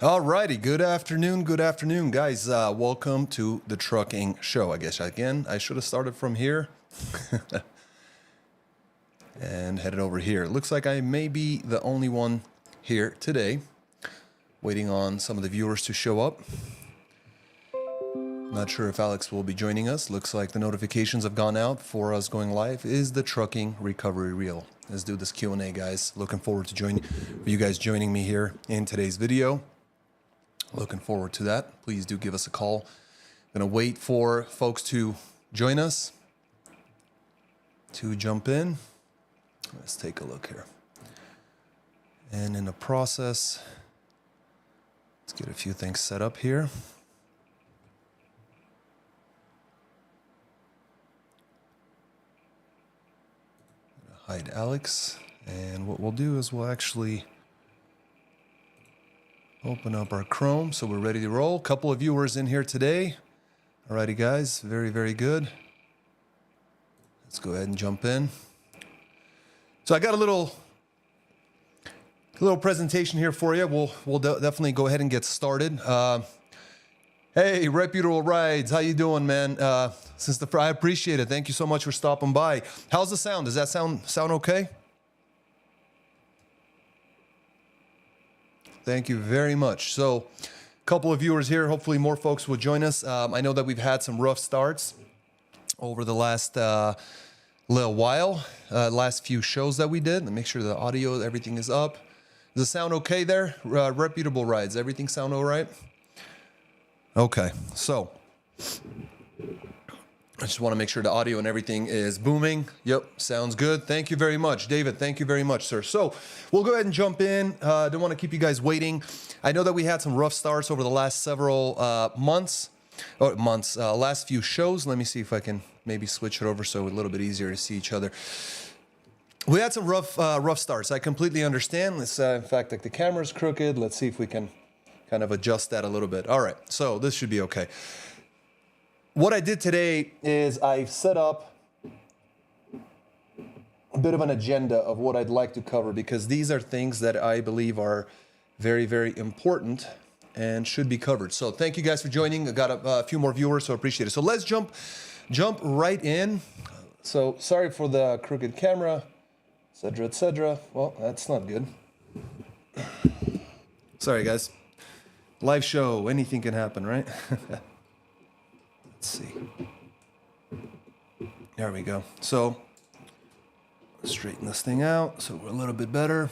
Alrighty, good afternoon, guys. Welcome to the trucking show. I guess again, I should have started from here and headed over here. It looks like I may be the only one here today, waiting on some of the viewers to show up. Not sure if Alex will be joining us. Looks like the notifications have gone out for us going live. Is the trucking recovery real? Let's do this Q&A, guys. Looking forward to you guys joining me here in today's video. Looking forward to that. Please do give us a call. Gonna wait for folks to join us to jump in. Let's take a look here. And in the process, let's get a few things set up here. Hide Alex. And what we'll do is we'll actually open up our Chrome so we're ready to roll. Couple of viewers in here today. Alrighty, guys. Very, very good. Let's go ahead and jump in. So I got a little presentation here for you. We'll definitely go ahead and get started. Hey, Reputable Rides, how you doing, man? I appreciate it. Thank you so much for stopping by. How's the sound? Does that sound okay? Thank you very much. So, a couple of viewers here. Hopefully, more folks will join us. I know that we've had some rough starts over the last little while. Last few shows that we did. Let me make sure the audio, everything is up. Does it sound okay there? Reputable Rides, everything sound all right? Okay, so I just want to make sure the audio and everything is booming. Yep, sounds good. Thank you very much, David. Thank you very much, sir. So we'll go ahead and jump in. Don't want to keep you guys waiting. I know that we had some rough starts over the last several last few shows. Let me see if I can maybe switch it over so it's a little bit easier to see each other. We had some rough starts. I completely understand. Let's, in fact, like the camera's crooked. Let's see if we can kind of adjust that a little bit. All right, so this should be okay. What I did today is I set up a bit of an agenda of what I'd like to cover because these are things that I believe are very, very important and should be covered. So thank you guys for joining. I got a few more viewers, so I appreciate it. So let's jump right in. So sorry for the crooked camera, etc., etc. Well, that's not good. Sorry, guys. Live show, anything can happen, right? Let's see. There we go. So, straighten this thing out so we're a little bit better.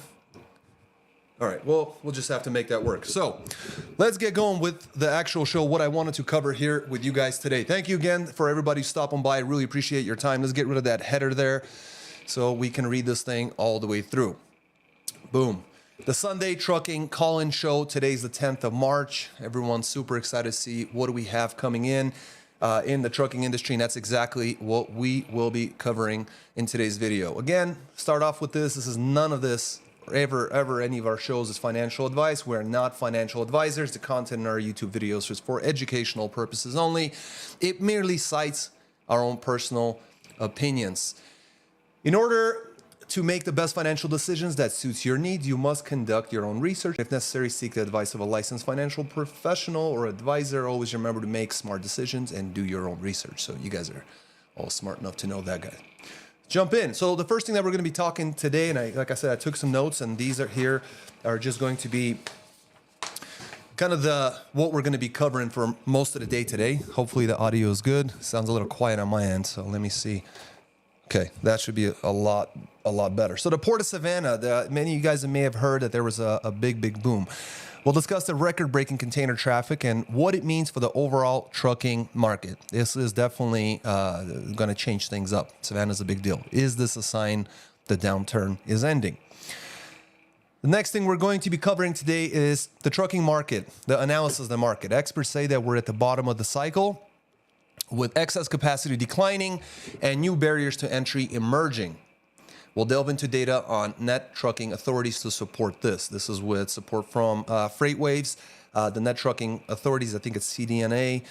All right, well, we'll just have to make that work. So, let's get going with the actual show, what I wanted to cover here with you guys today. Thank you again for everybody stopping by. I really appreciate your time. Let's get rid of that header there so we can read this thing all the way through. Boom. The Sunday Trucking Call-In Show. Today's the 10th of March. Everyone's super excited to see what do we have coming in the trucking industry, and that's exactly what we will be covering in today's video. Again, start off with this. This is none of this, or ever any of our shows is financial advice. We're not financial advisors. The content in our YouTube videos is for educational purposes only. It merely cites our own personal opinions. In order to make the best financial decisions that suits your needs, you must conduct your own research. If necessary, seek the advice of a licensed financial professional or advisor. Always remember to make smart decisions and do your own research. So you guys are all smart enough to know that, guy. Jump in. So the first thing that we're going to be talking today, and like I said, I took some notes, and these are just going to be kind of what we're going to be covering for most of the day today. Hopefully the audio is good. Sounds a little quiet on my end, so let me see. Okay, that should be a lot better. So the Port of Savannah, many of you guys may have heard that there was a big boom. We'll discuss the record-breaking container traffic and what it means for the overall trucking market. This is definitely going to change things up. Savannah's a big deal. Is this a sign the downturn is ending? The next thing we're going to be covering today is the trucking market, the analysis of the market. Experts say that we're at the bottom of the cycle, with excess capacity declining and new barriers to entry emerging. We'll delve into data on net trucking authorities to support this. This is with support from FreightWaves, the net trucking authorities. I think it's CDNA.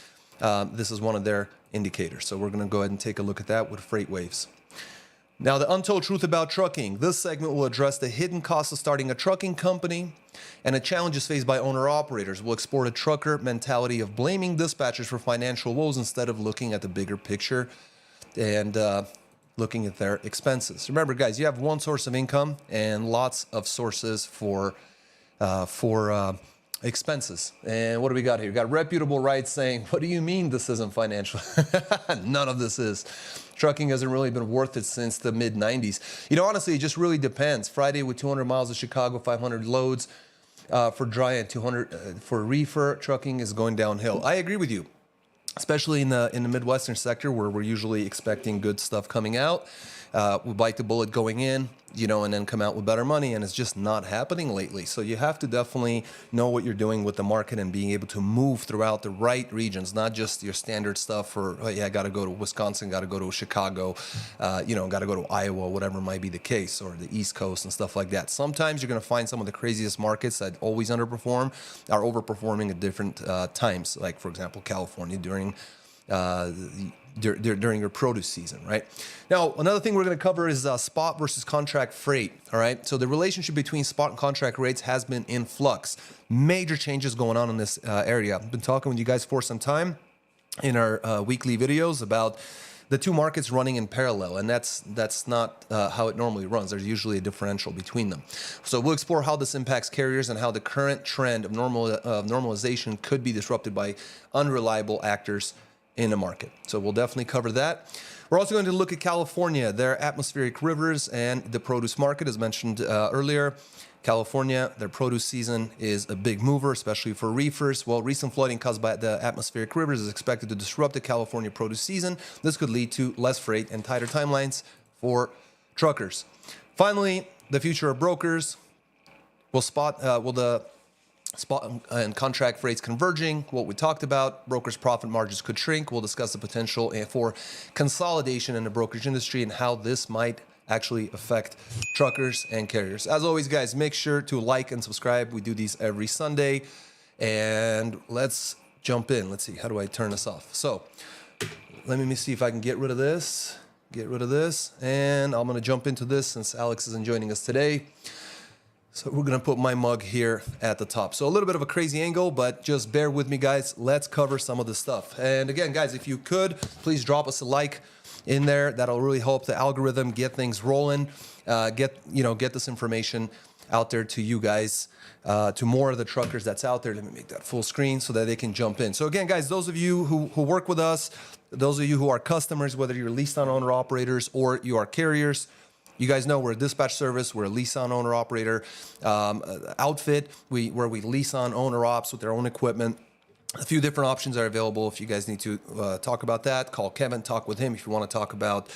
This is one of their indicators. So we're going to go ahead and take a look at that with FreightWaves. Now, the untold truth about trucking. This segment will address the hidden costs of starting a trucking company and the challenges faced by owner-operators. We'll explore the trucker mentality of blaming dispatchers for financial woes instead of looking at the bigger picture and looking at their expenses. Remember, guys, you have one source of income and lots of sources for expenses. And what do we got here? We got reputable rights saying, what do you mean this isn't financial? None of this is. Trucking hasn't really been worth it since the mid 90s. You know, honestly, it just really depends. Friday with 200 miles to Chicago, 500 loads for dry and 200 for reefer, trucking is going downhill. I agree with you, especially in the Midwestern sector where we're usually expecting good stuff coming out. We bite the bullet going in, you know, and then come out with better money, and it's just not happening lately. So you have to definitely know what you're doing with the market and being able to move throughout the right regions, not just your standard stuff for, oh, yeah, I got to go to Wisconsin, got to go to Chicago, got to go to Iowa, whatever might be the case, or the East Coast and stuff like that. Sometimes you're going to find some of the craziest markets that always underperform are overperforming at different times, like, for example, California during your produce season, right? Now, another thing we're going to cover is spot versus contract freight, all right? So the relationship between spot and contract rates has been in flux. Major changes going on in this area. I've been talking with you guys for some time in our weekly videos about the two markets running in parallel, and that's not how it normally runs. There's usually a differential between them. So we'll explore how this impacts carriers and how the current trend of normalization could be disrupted by unreliable actors in the market. So we'll definitely cover that. We're also going to look at California, their atmospheric rivers, and the produce market. As mentioned earlier, California, their produce season is a big mover, especially for reefers. Well, recent flooding caused by the atmospheric rivers is expected to disrupt the California produce season. This could lead to less freight and tighter timelines for truckers. Finally, the future of brokers. Will the spot and contract rates converging, what we talked about, brokers' profit margins could shrink. We'll discuss the potential for consolidation in the brokerage industry and how this might actually affect truckers and carriers. As always, guys, make sure to like and subscribe. We do these every Sunday. And let's jump in. Let's see, how do I turn this off? So let me see if I can get rid of this. And I'm going to jump into this since Alex isn't joining us today. So we're going to put my mug here at the top. So a little bit of a crazy angle, but just bear with me, guys. Let's cover some of the stuff. And again, guys, if you could, please drop us a like in there. That'll really help the algorithm get things rolling, get this information out there to you guys, to more of the truckers that's out there. Let me make that full screen so that they can jump in. So again, guys, those of you who work with us, those of you who are customers, whether you're leased on owner operators or you are carriers, you guys know we're a dispatch service. We're a lease on owner operator outfit where we lease on owner ops with their own equipment. A few different options are available. If you guys need to talk about that, call Kevin, talk with him. If you want to talk about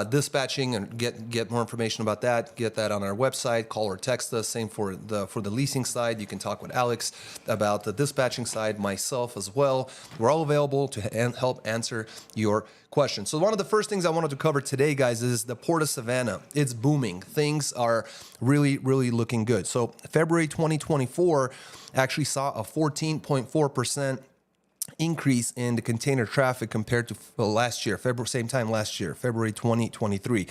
dispatching and get more information about that, get that on our website. Call or text us. Same for the leasing side. You can talk with Alex about the dispatching side, myself as well. We're all available to help answer your questions. So one of the first things I wanted to cover today, guys, is the Port of Savannah. It's booming. Things are really, really looking good. So February 2024 actually saw a 14.4% increase in the container traffic compared to last year, same time last year, February 2023.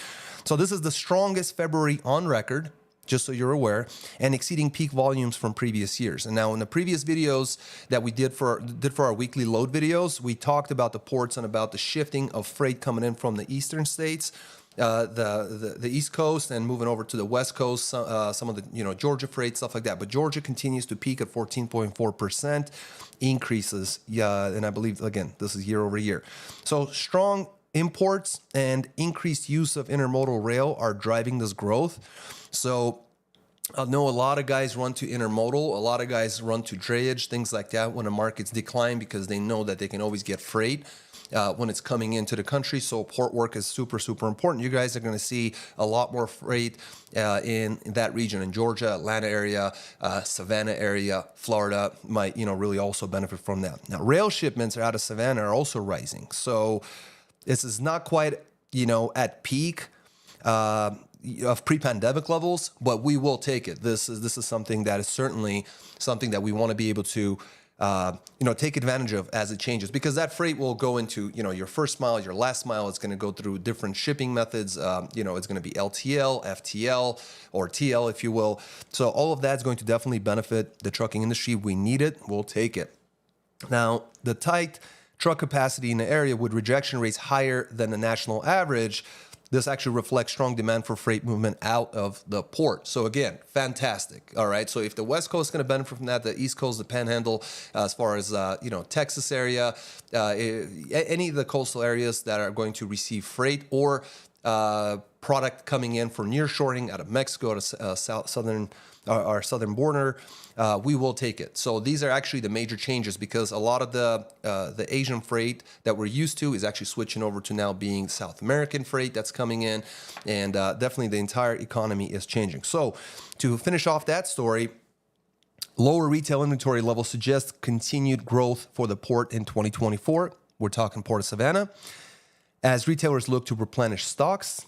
So this is the strongest February on record, just so you're aware, and exceeding peak volumes from previous years. And now in the previous videos that we did for our weekly load videos, we talked about the ports and about the shifting of freight coming in from the eastern states, the East Coast, and moving over to the West Coast, some of the Georgia freight, stuff like that. But Georgia continues to peak at 14.4% increases. Yeah, and I believe, again, this is year over year. So strong imports and increased use of intermodal rail are driving this growth. So I know a lot of guys run to intermodal, a lot of guys run to drayage, things like that when the markets decline because they know that they can always get freight when it's coming into the country. So port work is super, super important. You guys are going to see a lot more freight in that region, in Georgia, Atlanta area, Savannah area, Florida might, really also benefit from that. Now, rail shipments out of Savannah are also rising. So this is not quite, at peak of pre-pandemic levels, but we will take it. This is something that is certainly something that we want to be able to take advantage of as it changes, because that freight will go into, your first mile, your last mile. It's going to go through different shipping methods. It's going to be LTL, FTL, or TL, if you will. So all of that's going to definitely benefit the trucking industry. We need it. We'll take it. Now, the tight truck capacity in the area with rejection rates higher than the national average, this actually reflects strong demand for freight movement out of the port. So again, fantastic. All right. So if the West Coast is going to benefit from that, the East Coast, the Panhandle, as far as Texas area, any of the coastal areas that are going to receive freight or product coming in for nearshoring out of Mexico to our southern border, we will take it. So these are actually the major changes, because a lot of the Asian freight that we're used to is actually switching over to now being South American freight that's coming in, and definitely the entire economy is changing. So to finish off that story, lower retail inventory levels suggest continued growth for the port in 2024. We're talking Port of Savannah. As retailers look to replenish stocks,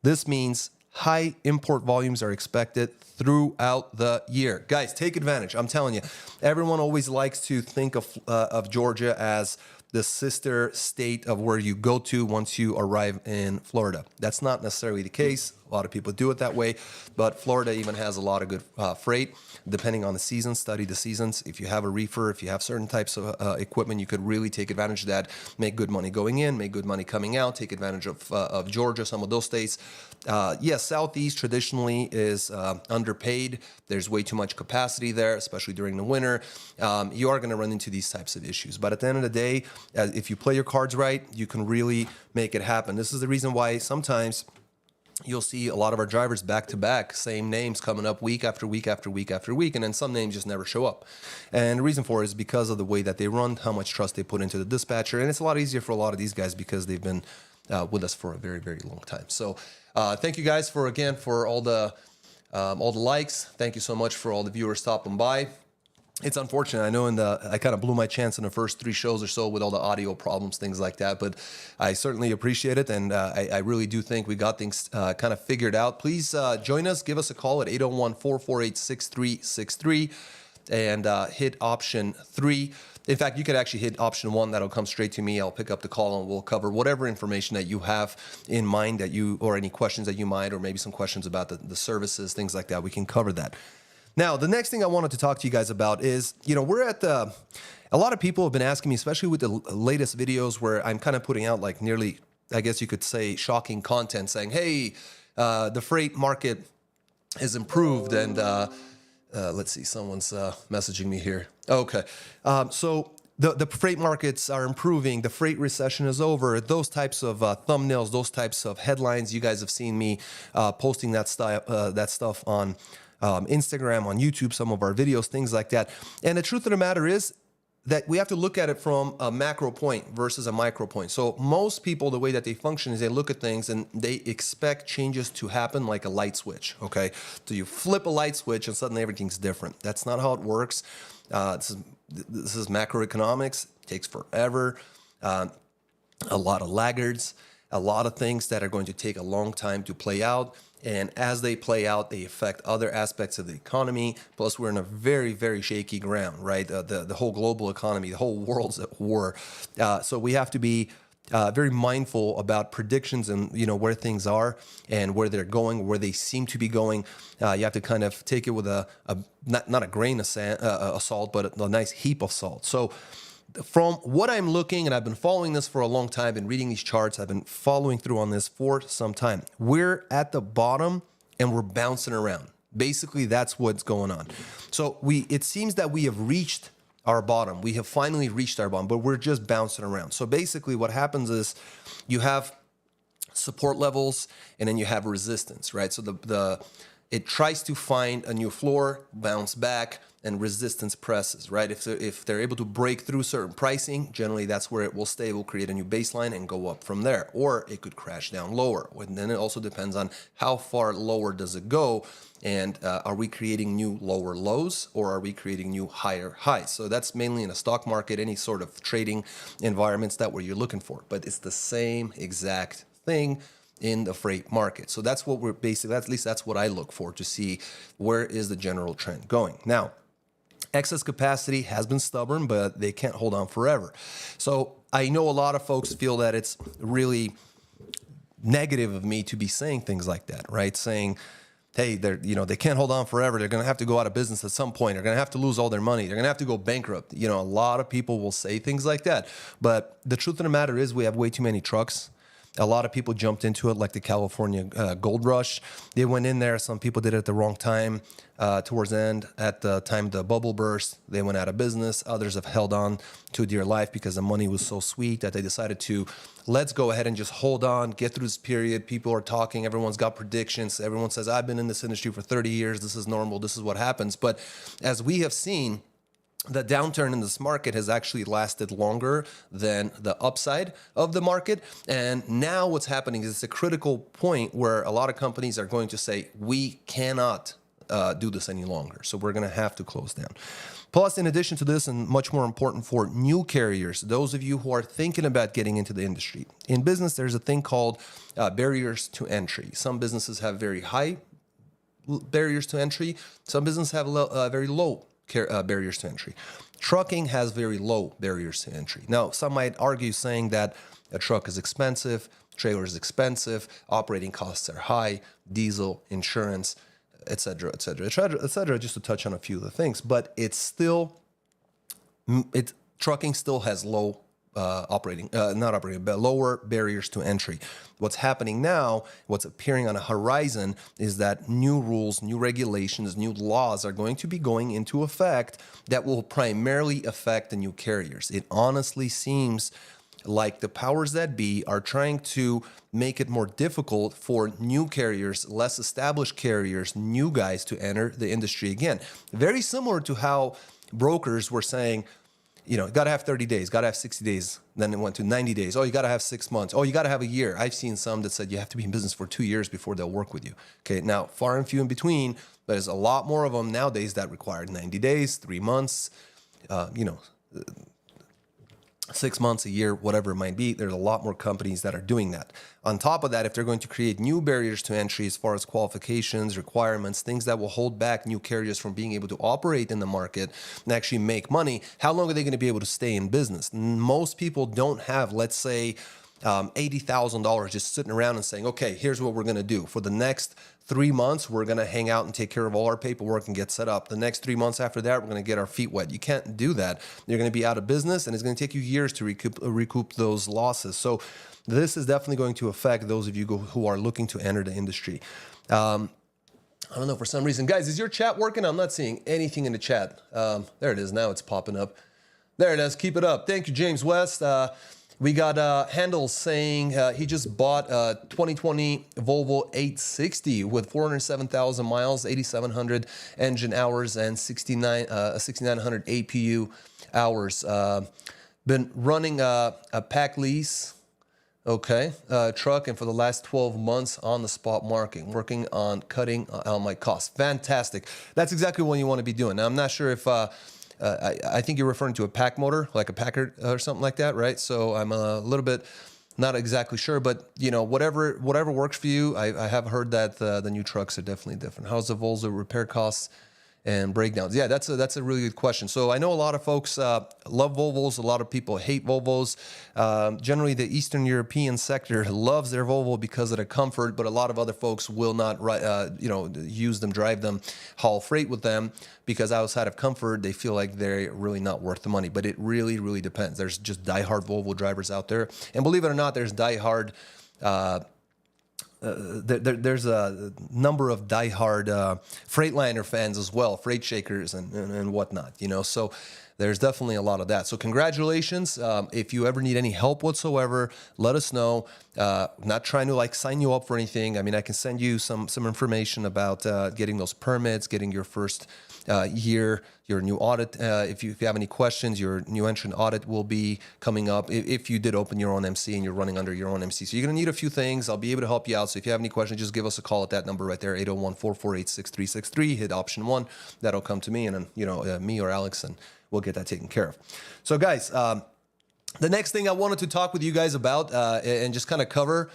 this means high import volumes are expected throughout the year. Guys, take advantage. I'm telling you, everyone always likes to think of Georgia as the sister state of where you go to once you arrive in Florida. That's not necessarily the case. A lot of people do it that way, but Florida even has a lot of good freight, depending on the season. Study the seasons. If you have a reefer, if you have certain types of equipment, you could really take advantage of that, make good money going in, make good money coming out, take advantage of Georgia, some of those states. Yes, Southeast traditionally is underpaid. There's way too much capacity there, especially during the winter. You are going to run into these types of issues. But at the end of the day, if you play your cards right, you can really make it happen. This is the reason why sometimes you'll see a lot of our drivers back to back, same names coming up week after week after week after week, and then some names just never show up. And the reason for it is because of the way that they run, how much trust they put into the dispatcher. And it's a lot easier for a lot of these guys because they've been with us for a very, very long time. So thank you guys for all the likes. Thank you so much for all the viewers stopping by. It's unfortunate. I know I kind of blew my chance in the first 3 shows or so with all the audio problems, things like that, but I certainly appreciate it. And I really do think we got things kind of figured out. Please join us. Give us a call at 801-448-6363 and hit option 3. In fact, you could actually hit option 1. That'll come straight to me. I'll pick up the call and we'll cover whatever information that you have in mind or any questions that you might, or maybe some questions about the services, things like that. We can cover that. Now, the next thing I wanted to talk to you guys about is, we're at a lot of people have been asking me, especially with the latest videos where I'm kind of putting out like nearly, I guess you could say, shocking content saying, hey, the freight market has improved. And let's see, someone's messaging me here. Okay. So the freight markets are improving. The freight recession is over. Those types of thumbnails, those types of headlines, you guys have seen me posting that stuff on Instagram, on YouTube, some of our videos, things like that. And the truth of the matter is that we have to look at it from a macro point versus a micro point. So most people, the way that they function is they look at things and they expect changes to happen like a light switch, okay? So you flip a light switch and suddenly everything's different. That's not how it works. This is macroeconomics. It takes forever. A lot of laggards, a lot of things that are going to take a long time to play out. And as they play out, they affect other aspects of the economy. Plus, we're in a very, very shaky ground, right? The whole global economy, the whole world's at war. So we have to be very mindful about predictions and, where things are and where they're going, where they seem to be going. You have to kind of take it with not a grain of salt, but a nice heap of salt. So from what I'm looking, and I've been following this for a long time, been reading these charts, I've been following through on this for some time. We're at the bottom and we're bouncing around. Basically, that's what's going on. So it seems that we have reached our bottom. We have finally reached our bottom, but we're just bouncing around. So basically what happens is you have support levels and then you have resistance, right? So it tries to find a new floor, bounce back, and resistance presses, right? If they're able to break through certain pricing, generally that's where it will stay. It will create a new baseline and go up from there. Or it could crash down lower. And then it also depends on how far lower does it go, and are we creating new lower lows or are we creating new higher highs? So that's mainly in a stock market, any sort of trading environments, that what you're looking for. But it's the same exact thing in the freight market. So that's what we're basically, at least that's what I look for to see where is the general trend going. Now, Excess capacity has been stubborn, but they can't hold on forever. So I know a lot of folks feel that it's really negative of me to be saying things like that, right? Saying, hey, they can't hold on forever. They're going to have to go out of business at some point. They're going to have to lose all their money. They're going to have to go bankrupt. A lot of people will say things like that. But the truth of the matter is we have way too many trucks. A lot of people jumped into it like the California gold rush. They went in there. Some people did it at the wrong time towards the end. At the time the bubble burst, they went out of business. Others have held on to dear life because the money was so sweet that they decided to, let's go ahead and just hold on, get through this period. People are talking. Everyone's got predictions. Everyone says, I've been in this industry for 30 years. This is normal. This is what happens. But as we have seen, the downturn in this market has actually lasted longer than the upside of the market. And now what's happening is it's a critical point where a lot of companies are going to say, we cannot do this any longer. So we're going to have to close down. Plus, in addition to this, and much more important for new carriers, those of you who are thinking about getting into the industry, in business, there's a thing called barriers to entry. Some businesses have very high barriers to entry. Some businesses have very low barriers to entry. Trucking has very low barriers to entry. Now, some might argue saying that a truck is expensive, trailer is expensive, operating costs are high, diesel, insurance, et cetera, et cetera, et cetera, et cetera, just to touch on a few of the things. But trucking still has low lower barriers to entry. What's happening now, what's appearing on a horizon is that new rules, new regulations, new laws are going to be going into effect that will primarily affect the new carriers. It honestly seems like the powers that be are trying to make it more difficult for new carriers, less established carriers, new guys to enter the industry again. Very similar to how brokers were saying, got to have 30 days, got to have 60 days. Then it went to 90 days. Oh, you got to have 6 months. Oh, you got to have a year. I've seen some that said you have to be in business for 2 years before they'll work with you. Okay, now far and few in between. There's a lot more of them nowadays that require 90 days, 3 months, 6 months, a year, whatever it might be. There's a lot more companies that are doing that. On top of that, if they're going to create new barriers to entry as far as qualifications, requirements, things that will hold back new carriers from being able to operate in the market and actually make money, how long are they going to be able to stay in business? Most people don't have, let's say, $80,000 just sitting around and saying, okay, here's what we're going to do. For the next 3 months, we're going to hang out and take care of all our paperwork and get set up. The next 3 months after that, we're going to get our feet wet. You can't do that. You're going to be out of business, and it's going to take you years to recoup those losses. So this is definitely going to affect those of you who are looking to enter the industry. I don't know, for some reason. Guys, is your chat working? I'm not seeing anything in the chat. There it is. Now it's popping up. There it is. Keep it up. Thank you, James West. We got Handel saying he just bought a 2020 Volvo 860 with 407,000 miles, 8,700 engine hours, and 6,900 APU hours. Been running a pack lease, truck, and for the last 12 months on the spot market, working on cutting my costs. Fantastic. That's exactly what you want to be doing. Now, I'm not sure if... I think you're referring to a pack motor, like a Packard or something like that, right? So I'm a little bit not exactly sure, but whatever works for you. I have heard that the new trucks are definitely different. How's the Volvo repair costs and breakdowns? Yeah, that's a really good question. So I know a lot of folks love Volvos. A lot of people hate Volvos. Generally, the Eastern European sector loves their Volvo because of the comfort, but a lot of other folks will not, use them, drive them, haul freight with them because outside of comfort, they feel like they're really not worth the money. But it really, really depends. There's just diehard Volvo drivers out there, and believe it or not, there's diehard. There's a number of diehard Freightliner fans as well, freight shakers and whatnot, So there's definitely a lot of that. So congratulations. If you ever need any help whatsoever, let us know. Not trying to sign you up for anything. I mean, I can send you some information about getting those permits, getting your first year, your new audit. If you have any questions, your new entrant audit will be coming up if you did open your own MC and you're running under your own MC. So you're going to need a few things. I'll be able to help you out. So if you have any questions, just give us a call at that number right there, 801-448-6363. Hit option 1. That'll come to me, and then, me or Alex, and we'll get that taken care of. So guys, the next thing I wanted to talk with you guys about and just kind of cover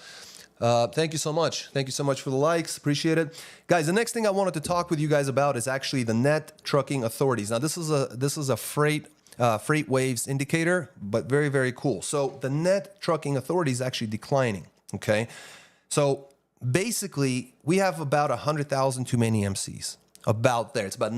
Thank you so much. Thank you so much for the likes. Appreciate it. Guys, the next thing I wanted to talk with you guys about is actually the net trucking authorities. Now, this is a freight waves indicator, but very, very cool. So the net trucking authority is actually declining, okay? So basically, we have about 100,000 too many MCs. About there. It's about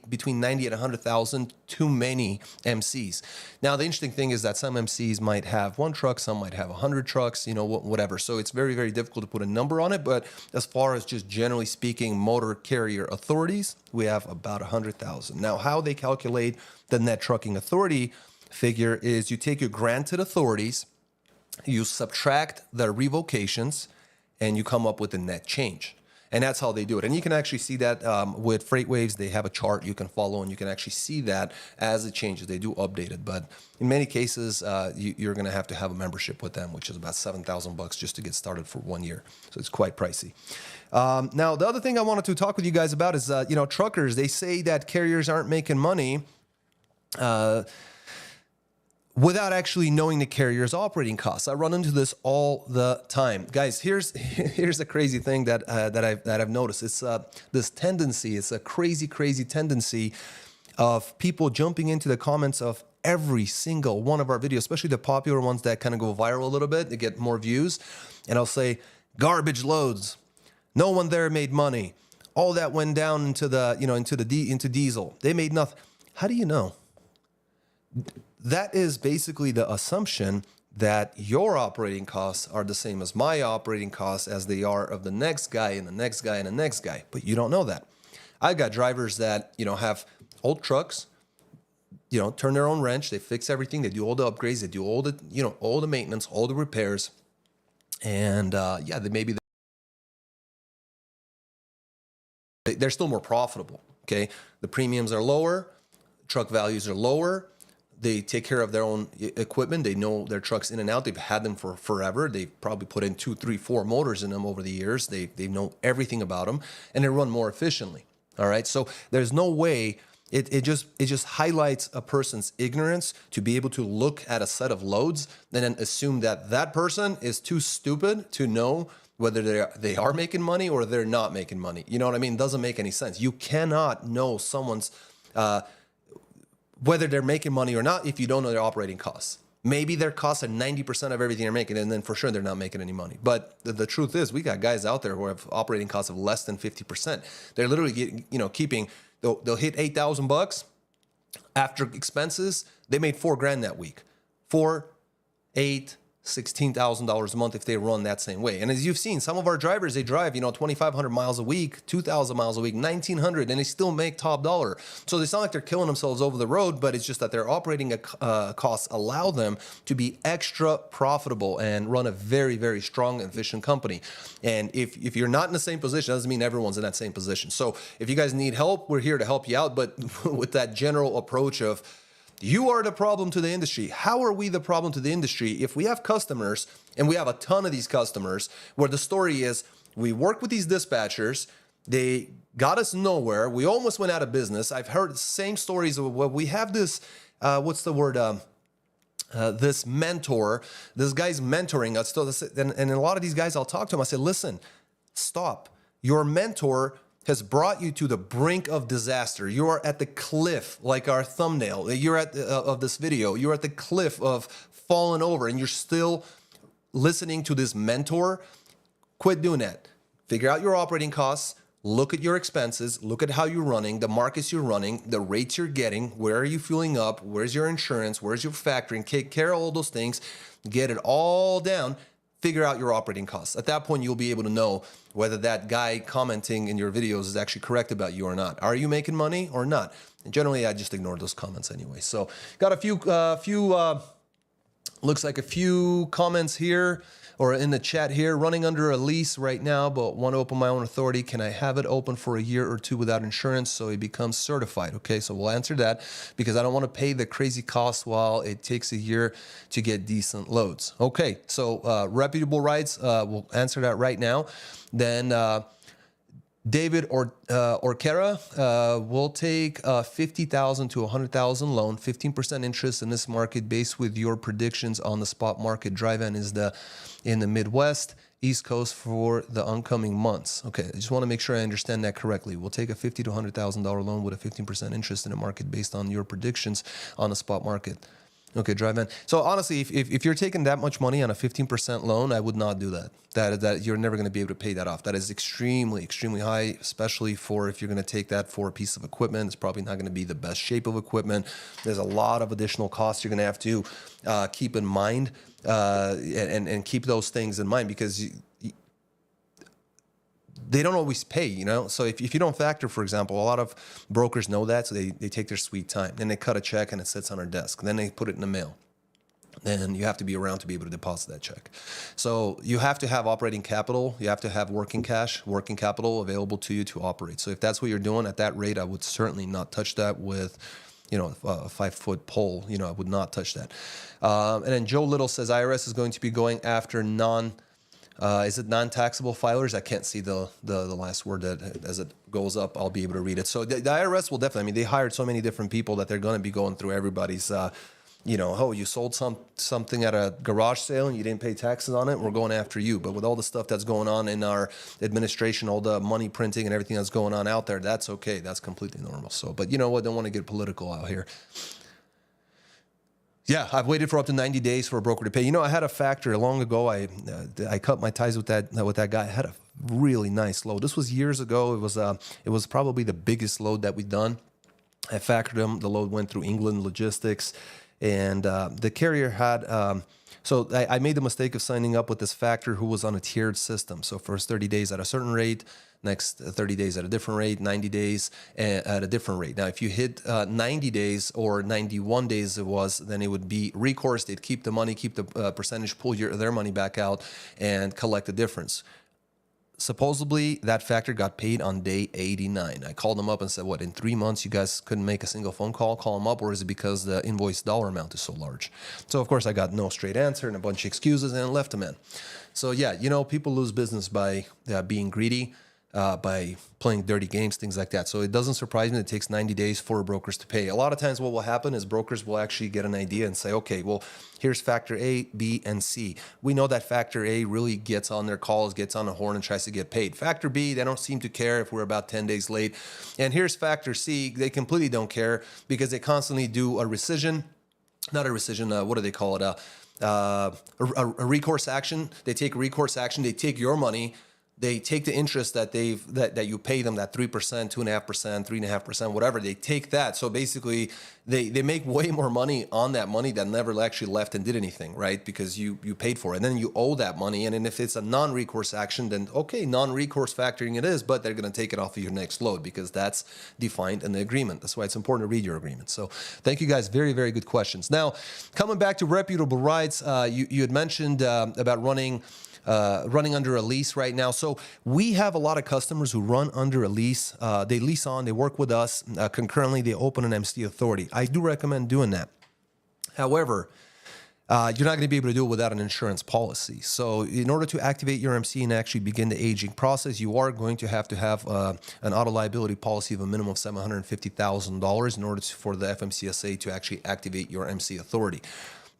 between 90 and 100,000 too many MCs. Now, the interesting thing is that some MCs might have one truck, some might have 100 trucks, you know, whatever. So it's very, very difficult to put a number on it. But as far as just generally speaking, motor carrier authorities, we have about 100,000. Now, how they calculate the net trucking authority figure is you take your granted authorities, you subtract the revocations, and you come up with the net change. And that's how they do it. And you can actually see that with Freight Waves. They have a chart you can follow, and you can actually see that as it changes. They do update it. But in many cases, you're going to have a membership with them, which is about $7,000 just to get started for 1 year. So it's quite pricey. Now, the other thing I wanted to talk with you guys about is, you know, truckers. They say that carriers aren't making money without actually knowing the carrier's operating costs. I run into this all the time. Guys, here's the crazy thing that I've noticed. It's this tendency, it's a crazy tendency of people jumping into the comments of every single one of our videos, especially the popular ones that kind of go viral a little bit, they get more views. And I'll say, garbage loads. No one there made money. All that went down into into diesel. They made nothing. How do you know? That is basically the assumption that your operating costs are the same as my operating costs as they are of the next guy and the next guy and the next guy. But you don't know that. I've got drivers that, you know, have old trucks, you know, turn their own wrench. They fix everything. They do all the upgrades. They do all the, you know, all the maintenance, all the repairs. And yeah, they're still more profitable. Okay. The premiums are lower. Truck values are lower. They take care of their own equipment. They know their trucks in and out. They've had them for forever. They've probably put in 2, 3, 4 motors in them over the years. They know everything about them, and they run more efficiently. All right. So there's no way it just highlights a person's ignorance to be able to look at a set of loads and then assume that that person is too stupid to know whether they are making money or they're not making money. You know what I mean? It doesn't make any sense. You cannot know someone's whether they're making money or not if you don't know their operating costs. Maybe their costs are 90% of everything they're making, and then for sure they're not making any money. But the truth is, we got guys out there who have operating costs of less than 50%. They're literally getting, you know, they'll hit $8,000 after expenses. They made $4,000 that week. 4, 8, $16,000 a month if they run that same way. And as you've seen, some of our drivers, they drive, you know, 2,500 miles a week, 2,000 miles a week, 1,900, and they still make top dollar. So it's not like they're killing themselves over the road, but it's just that their operating costs allow them to be extra profitable and run a very, very strong and efficient company. And if you're not in the same position, that doesn't mean everyone's in that same position. So if you guys need help, we're here to help you out. But with that general approach of, you are the problem to the industry. How are we the problem to the industry if we have customers, and we have a ton of these customers, where the story is we work with these dispatchers, they got us nowhere, we almost went out of business. I've heard the same stories of, well, we have this, this mentor, this guy's mentoring us. And a lot of these guys, I'll talk to them, I say, listen, stop. Your mentor has brought you to the brink of disaster. You are at the cliff, like our thumbnail. You're at of this video. You're at the cliff of falling over, and you're still listening to this mentor. Quit doing that. Figure out your operating costs. Look at your expenses. Look at how you're running, the markets you're running, the rates you're getting. Where are you fueling up? Where's your insurance? Where's your factoring? Take care of all those things. Get it all down. Figure out your operating costs. At that point, you'll be able to know whether that guy commenting in your videos is actually correct about you or not. Are you making money or not? And generally, I just ignore those comments anyway. So got a few looks like a few comments here or in the chat here. Running under a lease right now, but want to open my own authority. Can I have it open for a year or 2 without insurance so it becomes certified? Okay, so we'll answer that because I don't want to pay the crazy cost while it takes a year to get decent loads. Okay, so reputable rights, we'll answer that right now. Then David Orkera will take 50,000 to 100,000 loan, 15% interest in this market based with your predictions on the spot market. Dry van is in the Midwest East Coast for the oncoming months. Okay, I just want to make sure I understand that correctly. We'll take a $50,000 to $100,000 loan with a 15% interest in the market based on your predictions on the spot market. Okay, drive in. So honestly, if you're taking that much money on a 15% loan, I would not do that. That you're never going to be able to pay that off. That is extremely, extremely high, especially for if you're going to take that for a piece of equipment. It's probably not going to be the best shape of equipment. There's a lot of additional costs you're going to have to keep in mind and keep those things in mind because they don't always pay, you know? So if you don't factor, for example, a lot of brokers know that, so they take their sweet time. Then they cut a check and it sits on our desk. Then they put it in the mail. Then you have to be around to be able to deposit that check. So you have to have operating capital. You have to have working capital available to you to operate. So if that's what you're doing at that rate, I would certainly not touch that with, you know, a 5-foot pole. You know, I would not touch that. And then Joe Little says IRS is going to be going after is it non-taxable filers? I can't see the last word that as it goes up, I'll be able to read it. So the IRS will definitely, I mean, they hired so many different people that they're going to be going through everybody's, you know, oh, you sold something at a garage sale and you didn't pay taxes on it, we're going after you. But with all the stuff that's going on in our administration, all the money printing and everything that's going on out there, that's okay. That's completely normal. So, but you know what? Don't want to get political out here. Yeah, I've waited for up to 90 days for a broker to pay. You know, I had a factor long ago. I cut my ties with that guy. I had a really nice load. This was years ago. It was probably the biggest load that we've done. I factored him. The load went through England Logistics, and the carrier had. So I made the mistake of signing up with this factor who was on a tiered system. So first 30 days at a certain rate, next 30 days at a different rate, 90 days at a different rate. Now, if you hit 90 days or 91 days it was, then it would be recourse. They'd keep the money, keep the percentage, pull their money back out and collect the difference. Supposedly, that factor got paid on day 89. I called them up and said, what, in 3 months you guys couldn't make a single phone call? Call them up, or is it because the invoice dollar amount is so large? So, of course, I got no straight answer and a bunch of excuses and left them in. So, yeah, you know, people lose business by being greedy, by playing dirty games, things like that. So it doesn't surprise me that it takes 90 days for brokers to pay. A lot of times what will happen is brokers will actually get an idea and say, okay, well, here's factor A, B, and C. We know that factor A really gets on their calls, gets on the horn, and tries to get paid. Factor B, they don't seem to care if we're about 10 days late. And here's factor C, they completely don't care because they constantly do a rescission. Not a rescission, what do they call it? A recourse action. They take recourse action. They take your money. They take the interest that you pay them, that 3%, 2.5%, 3.5%, whatever. They take that. So basically, they make way more money on that money that never actually left and did anything, right? Because you paid for it. And then you owe that money. And then if it's a non-recourse action, then okay, non-recourse factoring it is, but they're going to take it off of your next load because that's defined in the agreement. That's why it's important to read your agreement. So thank you guys. Very, very good questions. Now, coming back to reputable rights, you had mentioned about running under a lease right now. So we have a lot of customers who run under a lease. They lease on, they work with us. Concurrently, they open an MC authority. I do recommend doing that. However, you're not going to be able to do it without an insurance policy. So in order to activate your MC and actually begin the aging process, you are going to have an auto liability policy of a minimum of $750,000 in order for the FMCSA to actually activate your MC authority.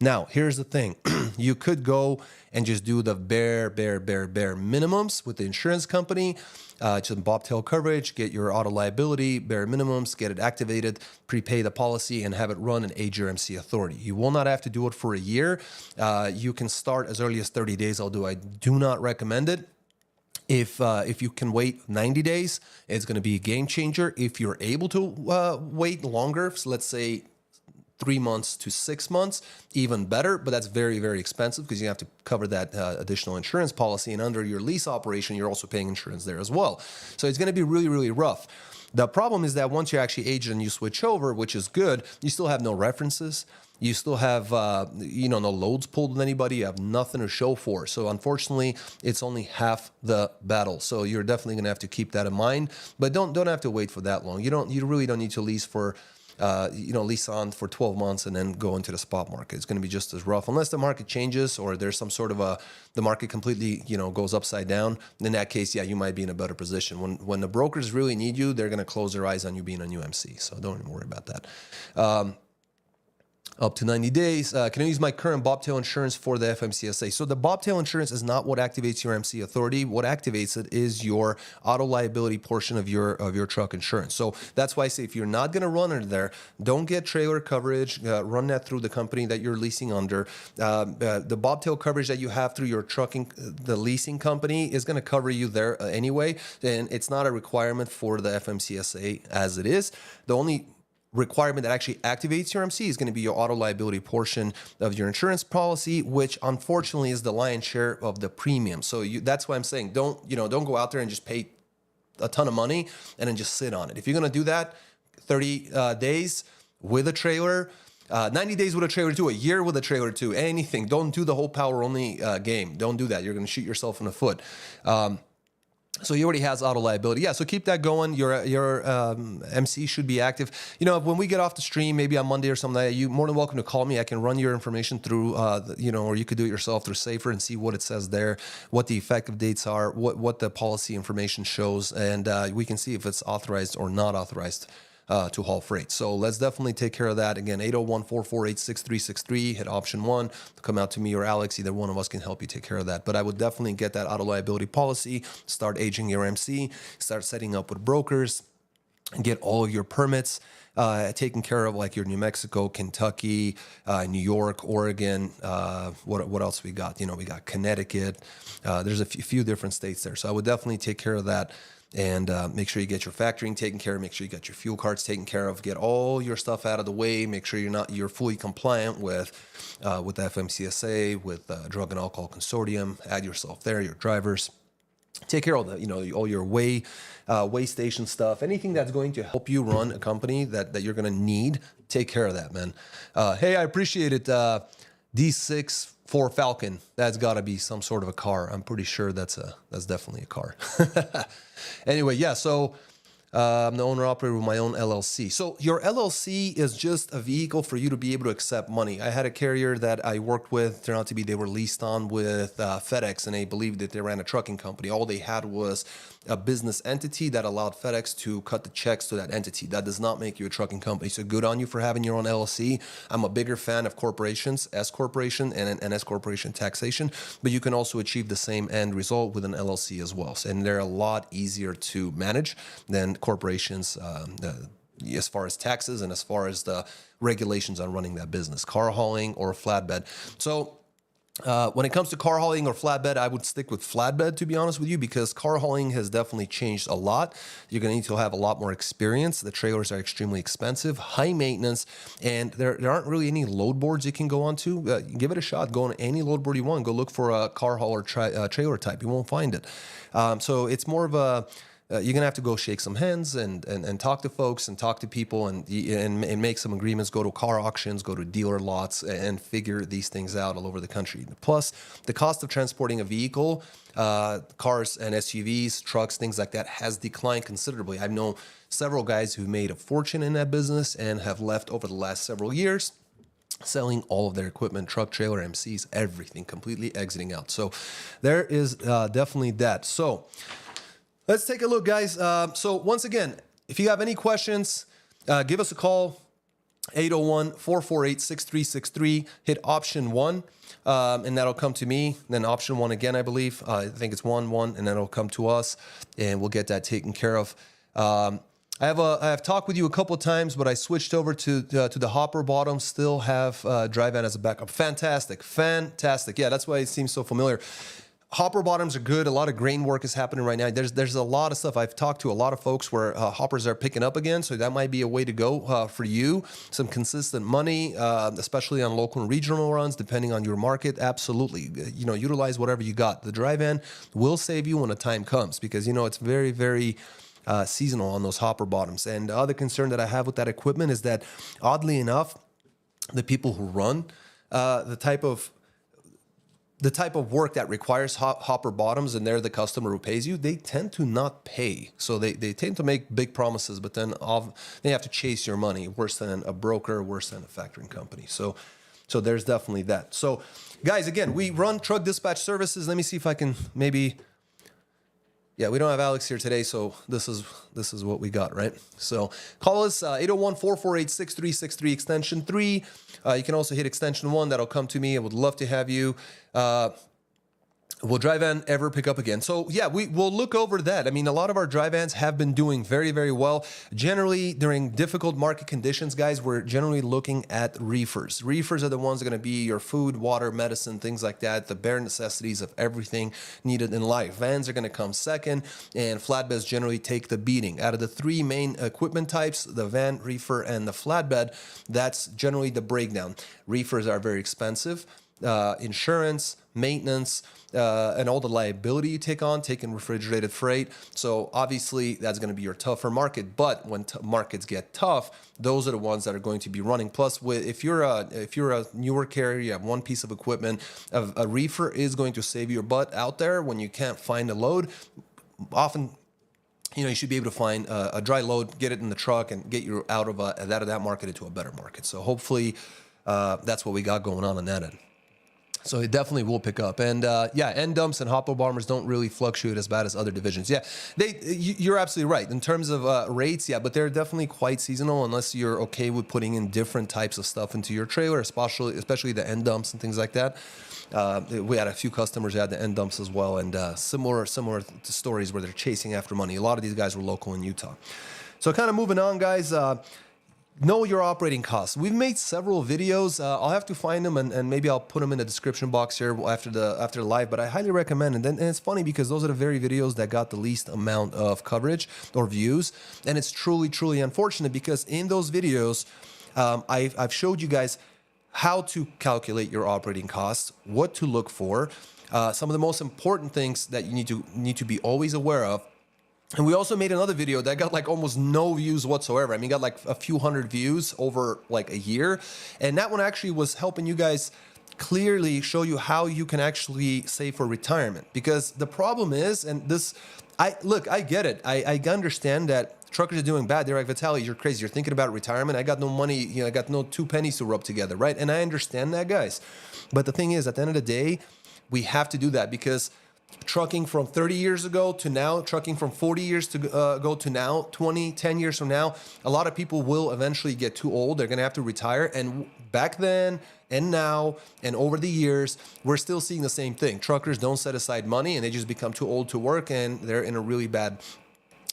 Now, here's the thing. You could go and just do the bare minimums with the insurance company, just bobtail coverage, get your auto liability, bare minimums, get it activated, prepay the policy, and have it run and age your MC authority. You will not have to do it for a year. You can start as early as 30 days. I do not recommend it. If you can wait 90 days, it's going to be a game changer. If you're able to wait longer, so let's say 3 months to 6 months, even better, but that's very, very expensive because you have to cover that additional insurance policy. And under your lease operation, you're also paying insurance there as well. So it's going to be really, really rough. The problem is that once you're actually aged and you switch over, which is good, you still have no references. You still have, no loads pulled with anybody. You have nothing to show for. So unfortunately, it's only half the battle. So you're definitely going to have to keep that in mind. But don't have to wait for that long. You really don't need to lease for lease on for 12 months and then go into the spot market. It's going to be just as rough unless the market changes or there's some sort of the market completely, goes upside down. In that case, yeah, you might be in a better position. When the brokers really need you, they're going to close their eyes on you being a new MC. So don't even worry about that. Up to 90 days. Can I use my current bobtail insurance for the FMCSA? So the bobtail insurance is not what activates your MC authority. What activates it is your auto liability portion of your truck insurance. So that's why I say if you're not going to run under there, don't get trailer coverage. Run that through the company that you're leasing under. The bobtail coverage that you have through your trucking, the leasing company is going to cover you there anyway. And it's not a requirement for the FMCSA as it is. The only requirement that actually activates your MC is going to be your auto liability portion of your insurance policy, which unfortunately is the lion's share of the premium. So that's why I'm saying don't go out there and just pay a ton of money and then just sit on it. If you're going to do that, 30 days with a trailer, 90 days with a trailer too, a year with a trailer too, anything. Don't do the whole power only game. Don't do that. You're going to shoot yourself in the foot. So he already has auto liability. Yeah, so keep that going. Your MC should be active. When we get off the stream, maybe on Monday or something like that, you're more than welcome to call me. I can run your information through, or you could do it yourself through Safer and see what it says there, what the effective dates are, what the policy information shows, and we can see if it's authorized or not authorized to haul freight. So let's definitely take care of that. Again, 801-448-6363, hit option 1, come out to me or Alex. Either one of us can help you take care of that. But I would definitely get that auto liability policy, start aging your MC, start setting up with brokers, and get all of your permits taken care of, like your New Mexico, Kentucky, New York, Oregon. What else we got? We got Connecticut. There's a few different states there. So I would definitely take care of that. And make sure you get your factoring taken care of. Make sure you get your fuel cards taken care of. Get all your stuff out of the way. Make sure you're fully compliant with the FMCSA, with Drug and Alcohol Consortium. Add yourself there. Your drivers. Take care of all your way station stuff. Anything that's going to help you run a company that you're going to need. Take care of that, man. Hey, I appreciate it. D6 for Falcon. That's got to be some sort of a car. I'm pretty sure that's definitely a car. Anyway, yeah, so I'm the owner operator with my own LLC. So your LLC is just a vehicle for you to be able to accept money. I had a carrier that I worked with, turned out to be they were leased on with FedEx, and they believed that they ran a trucking company. All they had was a business entity that allowed FedEx to cut the checks to that entity. That does not make you a trucking company. So good on you for having your own LLC. I'm a bigger fan of corporations, S corporation and an S corporation taxation, but you can also achieve the same end result with an LLC as well. And they're a lot easier to manage than corporations as far as taxes and as far as the regulations on running that business, car hauling or flatbed. So when it comes to car hauling or flatbed, I would stick with flatbed, to be honest with you, because car hauling has definitely changed a lot. You're going to need to have a lot more experience. The trailers are extremely expensive, high maintenance, and there aren't really any load boards you can go onto. Give it a shot. Go on any load board you want. Go look for a car hauler trailer type. You won't find it. So it's more of a... you're going to have to go shake some hands and talk to folks and talk to people and make some agreements, go to car auctions, go to dealer lots and figure these things out all over the country. Plus, the cost of transporting a vehicle, cars and SUVs, trucks, things like that has declined considerably. I've known several guys who've made a fortune in that business and have left over the last several years, selling all of their equipment, truck, trailer, MCs, everything, completely exiting out. So there is definitely that. So let's take a look, guys. So once again, if you have any questions, give us a call, 801-448-6363. Hit option 1, and that'll come to me. Then option 1 again, I believe. I think it's 1, and then it'll come to us, and we'll get that taken care of. I have talked with you a couple of times, but I switched over to the hopper bottom. Still have dry van as a backup. Fantastic. Yeah, that's why it seems so familiar. Hopper bottoms are good. A lot of grain work is happening right now. There's a lot of stuff. I've talked to a lot of folks where hoppers are picking up again, so that might be a way to go for you. Some consistent money, especially on local and regional runs, depending on your market. Absolutely, utilize whatever you got. The dry van will save you when the time comes because it's very, very seasonal on those hopper bottoms. And the other concern that I have with that equipment is that, oddly enough, the people who run the type of work that requires hopper bottoms, and they're the customer who pays you, they tend to not pay. So they tend to make big promises, but then they have to chase your money, worse than a broker, worse than a factoring company. So there's definitely that. So guys, again, we run truck dispatch services. Let me see if I can maybe Yeah, we don't have Alex here today, so this is what we got, right? So call us 801-448-6363 extension 3. You can also hit extension 1. That'll come to me. I would love to have you. Will dry van ever pick up again? So yeah, we'll look over that. I mean, a lot of our dry vans have been doing very, very well. Generally, during difficult market conditions, guys, we're generally looking at reefers. Reefers are the ones that are going to be your food, water, medicine, things like that, the bare necessities of everything needed in life. Vans are going to come second, and flatbeds generally take the beating. Out of the 3 main equipment types, the van, reefer, and the flatbed, that's generally the breakdown. Reefers are very expensive. Insurance, maintenance, and all the liability you take on, taking refrigerated freight. So obviously that's going to be your tougher market. But when markets get tough, those are the ones that are going to be running. Plus, if you're a newer carrier, you have one piece of equipment, a reefer is going to save your butt out there when you can't find a load. Often, you should be able to find a dry load, get it in the truck, and get you out of that market into a better market. So hopefully that's what we got going on that end. So it definitely will pick up. And yeah, end dumps and hopper bombers don't really fluctuate as bad as other divisions. Yeah, you're absolutely right. In terms of rates, yeah, but they're definitely quite seasonal unless you're okay with putting in different types of stuff into your trailer, especially the end dumps and things like that. We had a few customers who had the end dumps as well, and similar to stories where they're chasing after money. A lot of these guys were local in Utah. So kind of moving on, guys. Know your operating costs. We've made several videos. I'll have to find them and maybe I'll put them in the description box here after the live. But I highly recommend it. And it's funny because those are the very videos that got the least amount of coverage or views. And it's truly, truly unfortunate because in those videos, I've showed you guys how to calculate your operating costs, what to look for, some of the most important things that you need to be always aware of. And we also made another video that got like almost no views whatsoever. I mean, got like a few hundred views over like a year. And that one actually was helping you guys clearly show you how you can actually save for retirement. Because the problem is, and this, I get it. I understand that truckers are doing bad. They're like, Vitaly, you're crazy. You're thinking about retirement. I got no money. I got no 2 pennies to rub together, right? And I understand that, guys. But the thing is, at the end of the day, we have to do that because trucking from 30 years ago to now, trucking from 40 years ago to now, 10 years from now, a lot of people will eventually get too old. They're going to have to retire. And back then and now and over the years, we're still seeing the same thing. Truckers don't set aside money and they just become too old to work and they're in a really bad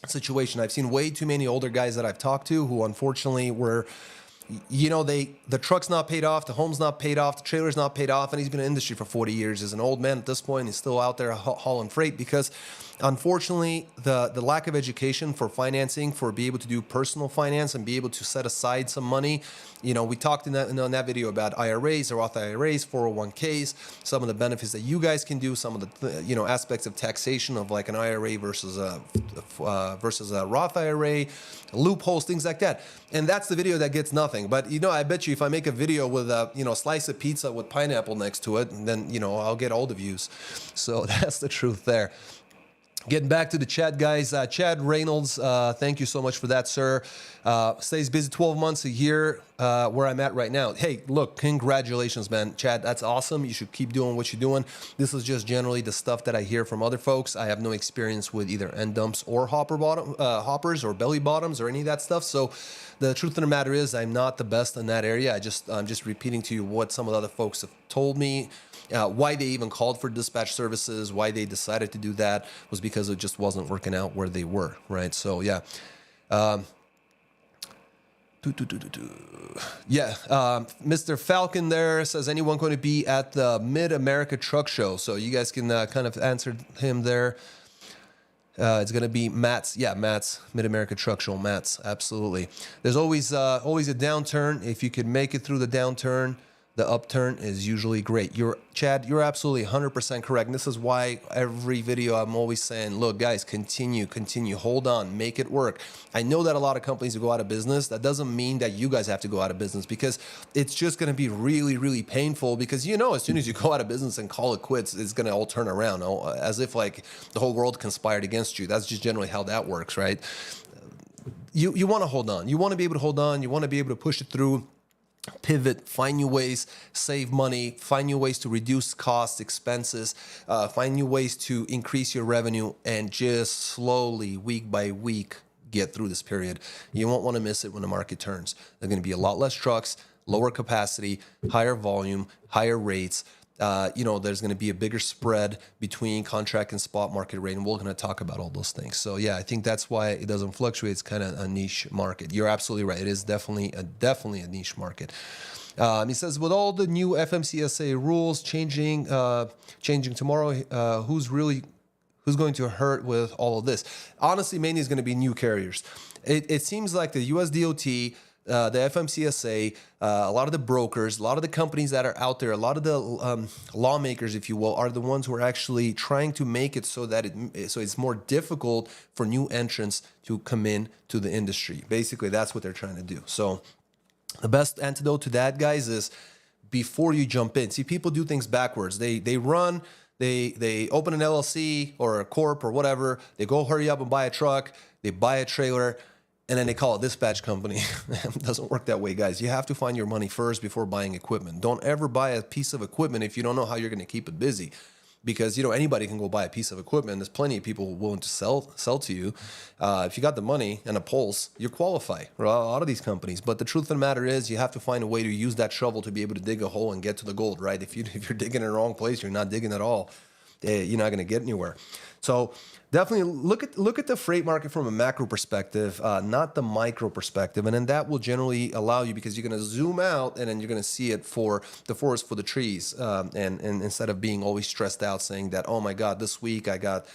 situation. I've seen way too many older guys that I've talked to who unfortunately were, the truck's not paid off, the home's not paid off, the trailer's not paid off, and he's been in the industry for 40 years. He's an old man at this point. He's still out there hauling freight because, unfortunately, the lack of education for financing, for be able to do personal finance and be able to set aside some money. We talked in that video about IRAs, Roth IRAs, 401ks, some of the benefits that you guys can do, some of the aspects of taxation of like an IRA versus a Roth IRA, loopholes, things like that. And that's the video that gets nothing. But I bet you if I make a video with a slice of pizza with pineapple next to it, then I'll get all the views. So that's the truth there. Getting back to the chat, guys. Chad Reynolds, thank you so much for that, sir. Stays busy 12 months a year where I'm at right now. Hey, look, congratulations, man. Chad, that's awesome. You should keep doing what you're doing. This is just generally the stuff that I hear from other folks. I have no experience with either end dumps or hoppers or belly bottoms or any of that stuff. So the truth of the matter is I'm not the best in that area. I'm just repeating to you what some of the other folks have told me. Why they even called for dispatch services, why they decided to do that was because it just wasn't working out where they were, right? So, yeah. Mr. Falcon there says, anyone going to be at the Mid-America Truck Show? So you guys can kind of answer him there. It's going to be Matt's. Yeah, Matt's Mid-America Truck Show. Matt's, absolutely. There's always a downturn. If you could make it through the downturn, the upturn is usually great. Chad, you're absolutely 100% correct. And this is why every video I'm always saying, look, guys, continue, hold on, make it work. I know that a lot of companies will go out of business. That doesn't mean that you guys have to go out of business because it's just going to be really, really painful because, as soon as you go out of business and call it quits, it's going to all turn around as if like the whole world conspired against you. That's just generally how that works, right? You want to hold on. You want to be able to hold on. You want to be able to push it through. pivot, find new ways, save money, find new ways to reduce costs, expenses, find new ways to increase your revenue, and just slowly, week by week, get through this period. You won't want to miss it when the market turns. There's going to be a lot less trucks, lower capacity, higher volume, higher rates. There's going to be a bigger spread between contract and spot market rate, and we're going to talk about all those things. So yeah, I think that's why it doesn't fluctuate. It's kind of a niche market. You're absolutely right. It is definitely a niche market. He says, with all the new FMCSA rules changing tomorrow, who's going to hurt with all of this? Honestly, mainly is going to be new carriers. It seems like the USDOT, the FMCSA, a lot of the brokers, a lot of the companies that are out there, a lot of the lawmakers, if you will, are the ones who are actually trying to make it so that it's more difficult for new entrants to come in to the industry. Basically, that's what they're trying to do. So the best antidote to that, guys, is before you jump in. See, people do things backwards. They run. They open an LLC or a corp or whatever. They go hurry up and buy a truck. They buy a trailer. And then they call it dispatch company. It doesn't work that way, guys. You have to find your money first before buying equipment. Don't ever buy a piece of equipment if you don't know how you're going to keep it busy. Because, anybody can go buy a piece of equipment. There's plenty of people willing to sell to you. If you got the money and a pulse, you qualify for a lot of these companies. But the truth of the matter is you have to find a way to use that shovel to be able to dig a hole and get to the gold, right? If you're digging in the wrong place, you're not digging at all. You're not going to get anywhere. So definitely look at the freight market from a macro perspective, not the micro perspective, and then that will generally allow you, because you're going to zoom out and then you're going to see it for the forest for the trees, and instead of being always stressed out saying that, oh my God, this week I got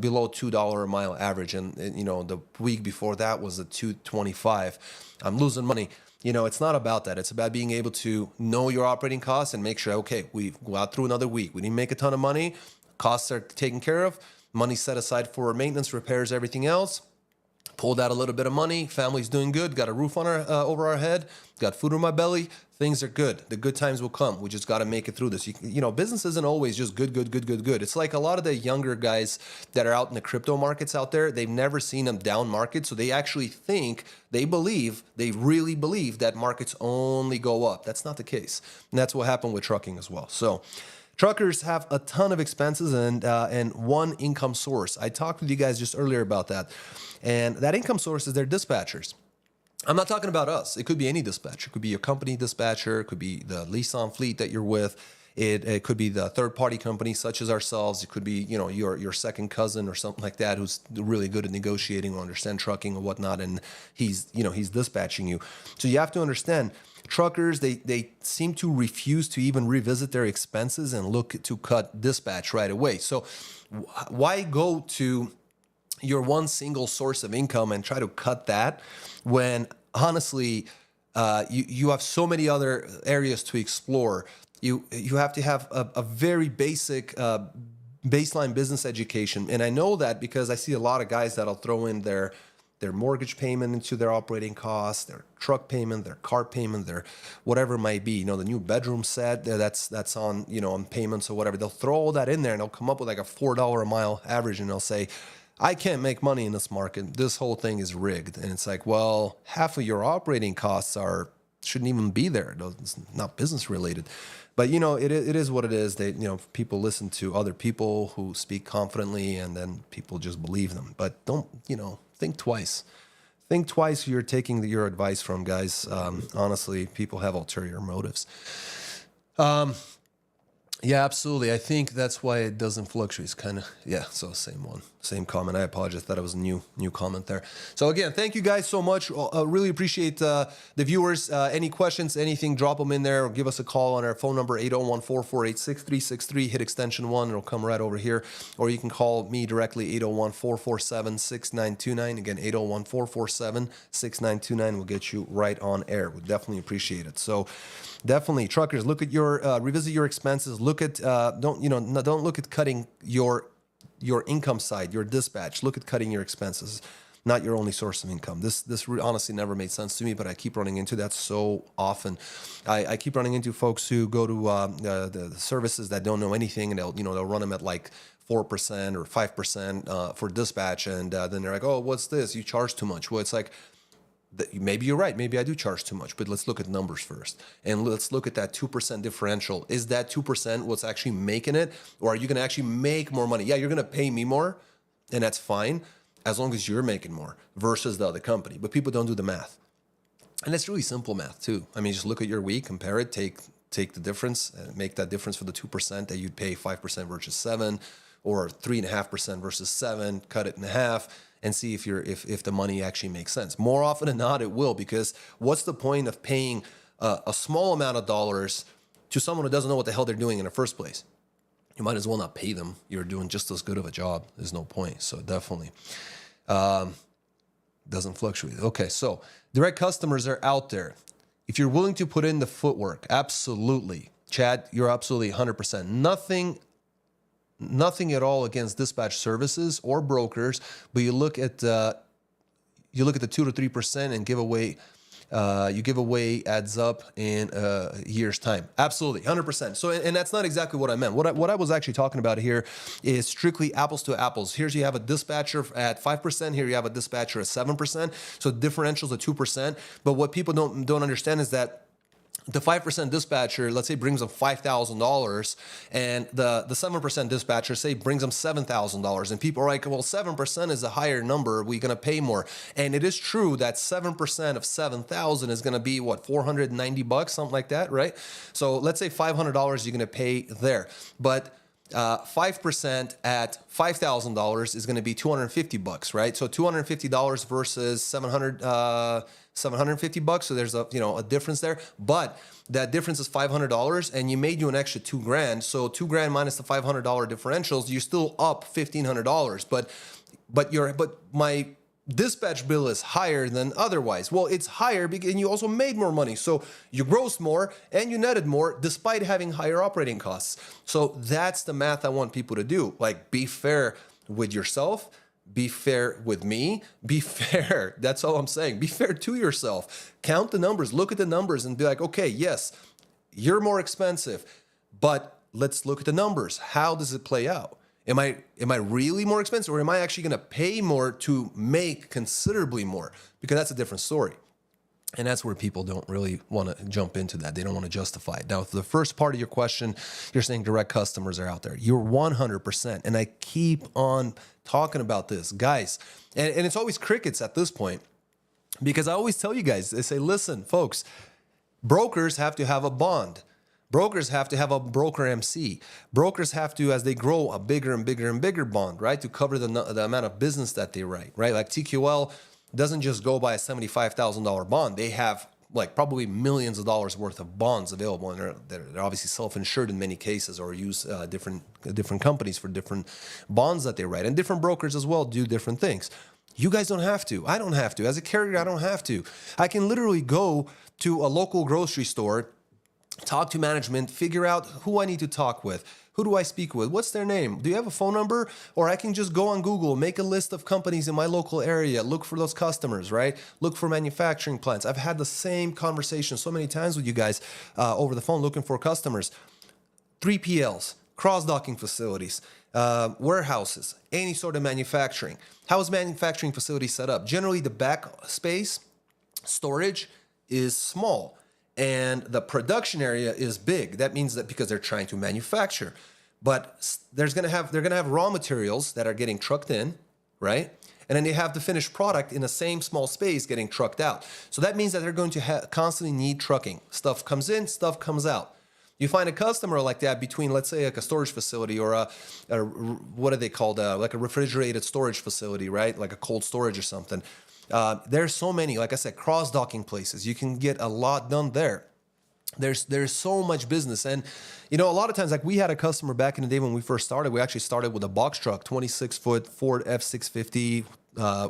below $2 a mile average, and the week before that was a $2.25. I'm losing money. It's not about that. It's about being able to know your operating costs and make sure, okay, we go out through another week. We didn't make a ton of money. Costs are taken care of. Money set aside for maintenance, repairs, everything else. Pulled out a little bit of money. Family's doing good. Got a roof on over our head. Got food in my belly. Things are good. The good times will come. We just got to make it through this. Business isn't always just good. It's like a lot of the younger guys that are out in the crypto markets out there. They've never seen a down market, so they actually they really believe that markets only go up. That's not the case, and that's what happened with trucking as well. So truckers have a ton of expenses and one income source. I talked with you guys just earlier about that. And that income source is their dispatchers. I'm not talking about us. It could be any dispatcher. It could be your company dispatcher. It could be the lease-on fleet that you're with. It could be the third-party company such as ourselves. It could be your second cousin or something like that who's really good at negotiating or understand trucking or whatnot, and he's dispatching you. So you have to understand, truckers, they seem to refuse to even revisit their expenses and look to cut dispatch right away. So why go to your one single source of income and try to cut that when honestly you have so many other areas to explore? You have to have a very basic baseline business education. And I know that because I see a lot of guys that'll throw in their mortgage payment into their operating costs, their truck payment, their car payment, their whatever it might be. The new bedroom set that's on on payments or whatever. They'll throw all that in there and they'll come up with like a $4 a mile average, and they'll say, I can't make money in this market. This whole thing is rigged. And it's like, well, half of your operating costs shouldn't even be there. It's not business related. But it is what it is. They people listen to other people who speak confidently, and then people just believe them. But don't think twice. Think twice who you're taking your advice from, guys. Honestly, people have ulterior motives. Yeah, absolutely. I think that's why it doesn't fluctuate. It's kind of, so same comment. I apologize that it was a new comment there. So again, thank you guys so much. Really appreciate the viewers. Any questions, anything, drop them in there or give us a call on our phone number, 801-448-6363. Hit extension 1. It'll come right over here. Or you can call me directly, 801-447-6929. Again, 801-447-6929 will get you right on air. We definitely appreciate it. So definitely, truckers, look at revisit your expenses. Look at don't look at cutting your income side, your dispatch. Look at cutting your expenses, not your only source of income. This honestly never made sense to me, but I keep running into that so often. I keep running into folks who go to the services that don't know anything, and they'll run them at like 4% or 5% for dispatch, and then they're like, oh, what's this? You charge too much. Well, it's like, Maybe you're right. Maybe I do charge too much, but let's look at numbers first. And let's look at that 2% differential. Is that 2% what's actually making it? Or are you going to actually make more money? Yeah, you're going to pay me more, and that's fine as long as you're making more versus the other company. But people don't do the math. And it's really simple math too. I mean, just look at your week, compare it, take the difference, and make that difference for the 2% that you'd pay 5% versus 7, or 3.5% versus 7, cut it in half, and see if the money actually makes sense. More often than not, it will, because what's the point of paying a small amount of dollars to someone who doesn't know what the hell they're doing in the first place? You might as well not pay them. You're doing just as good of a job. There's no point. So definitely doesn't fluctuate. Okay, so direct customers are out there. If you're willing to put in the footwork, absolutely. Chad, you're absolutely 100%. Nothing at all against dispatch services or brokers, but you look at the 2 to 3% and you give away adds up in a year's time. Absolutely, 100%. So, and that's not exactly what I meant. What I was actually talking about here is strictly apples to apples. Here you have a dispatcher at 5%. Here you have a dispatcher at 7%. So differentials at 2%. But what people don't understand is that the 5% dispatcher, let's say, brings them $5,000, and the 7% dispatcher, say, brings them $7,000. And people are like, well, 7% is a higher number. We're going to pay more. And it is true that 7% of 7,000 is going to be, what, $490, something like that, right? So let's say $500 you're going to pay there. But 5% at $5,000 is going to be $250, right? So $250 versus $750. So there's a difference there, but that difference is $500, and you made you an extra $2,000. So $2,000 minus the $500 differentials, you're still up $1,500. But my dispatch bill is higher than otherwise. Well, it's higher because you also made more money. So you grossed more and you netted more despite having higher operating costs. So that's the math I want people to do. Like, be fair with yourself, be fair with me, be fair. That's all I'm saying. Be fair to yourself. Count the numbers, look at the numbers and be like, okay, yes, you're more expensive, but let's look at the numbers. How does it play out? Am I really more expensive, or am I actually going to pay more to make considerably more? Because that's a different story. And that's where people don't really want to jump into that. They don't want to justify it. Now, for the first part of your question, you're saying direct customers are out there. You're 100%. And I keep on talking about this, guys. And it's always crickets at this point, because I always tell you guys, they say, listen, folks, brokers have to have a bond. Brokers have to have a broker MC. Brokers have to, as they grow, a bigger and bigger and bigger bond, right? To cover the amount of business that they write, right? Like TQL doesn't just go by a $75,000 bond. They have like probably millions of dollars worth of bonds available, and they're obviously self-insured in many cases, or use different companies for different bonds that they write. And different brokers as well do different things. You guys don't have to. I don't have to. As a carrier, I don't have to. I can literally go to a local grocery store, talk to management, figure out who I need to talk with. Who do I speak with? What's their name? Do you have a phone number? Or I can just go on Google, make a list of companies in my local area, look for those customers, right? Look for manufacturing plants. I've had the same conversation so many times with you guys over the phone looking for customers. 3PLs, cross-docking facilities, warehouses, any sort of manufacturing. How is manufacturing facility set up? Generally, the back space, storage, is small, and the production area is big. That means that because they're trying to manufacture, but they're gonna have raw materials that are getting trucked in, right? And then they have the finished product in the same small space getting trucked out. So that means that they're going to constantly need trucking. Stuff comes in, stuff comes out. You find a customer like that between, let's say, like a storage facility or what are they called? Like a refrigerated storage facility, right? Like a cold storage or something. There's so many, like I said, cross-docking places. You can get a lot done there. There's so much business. And, a lot of times, like we had a customer back in the day when we first started, we actually started with a box truck, 26-foot Ford F650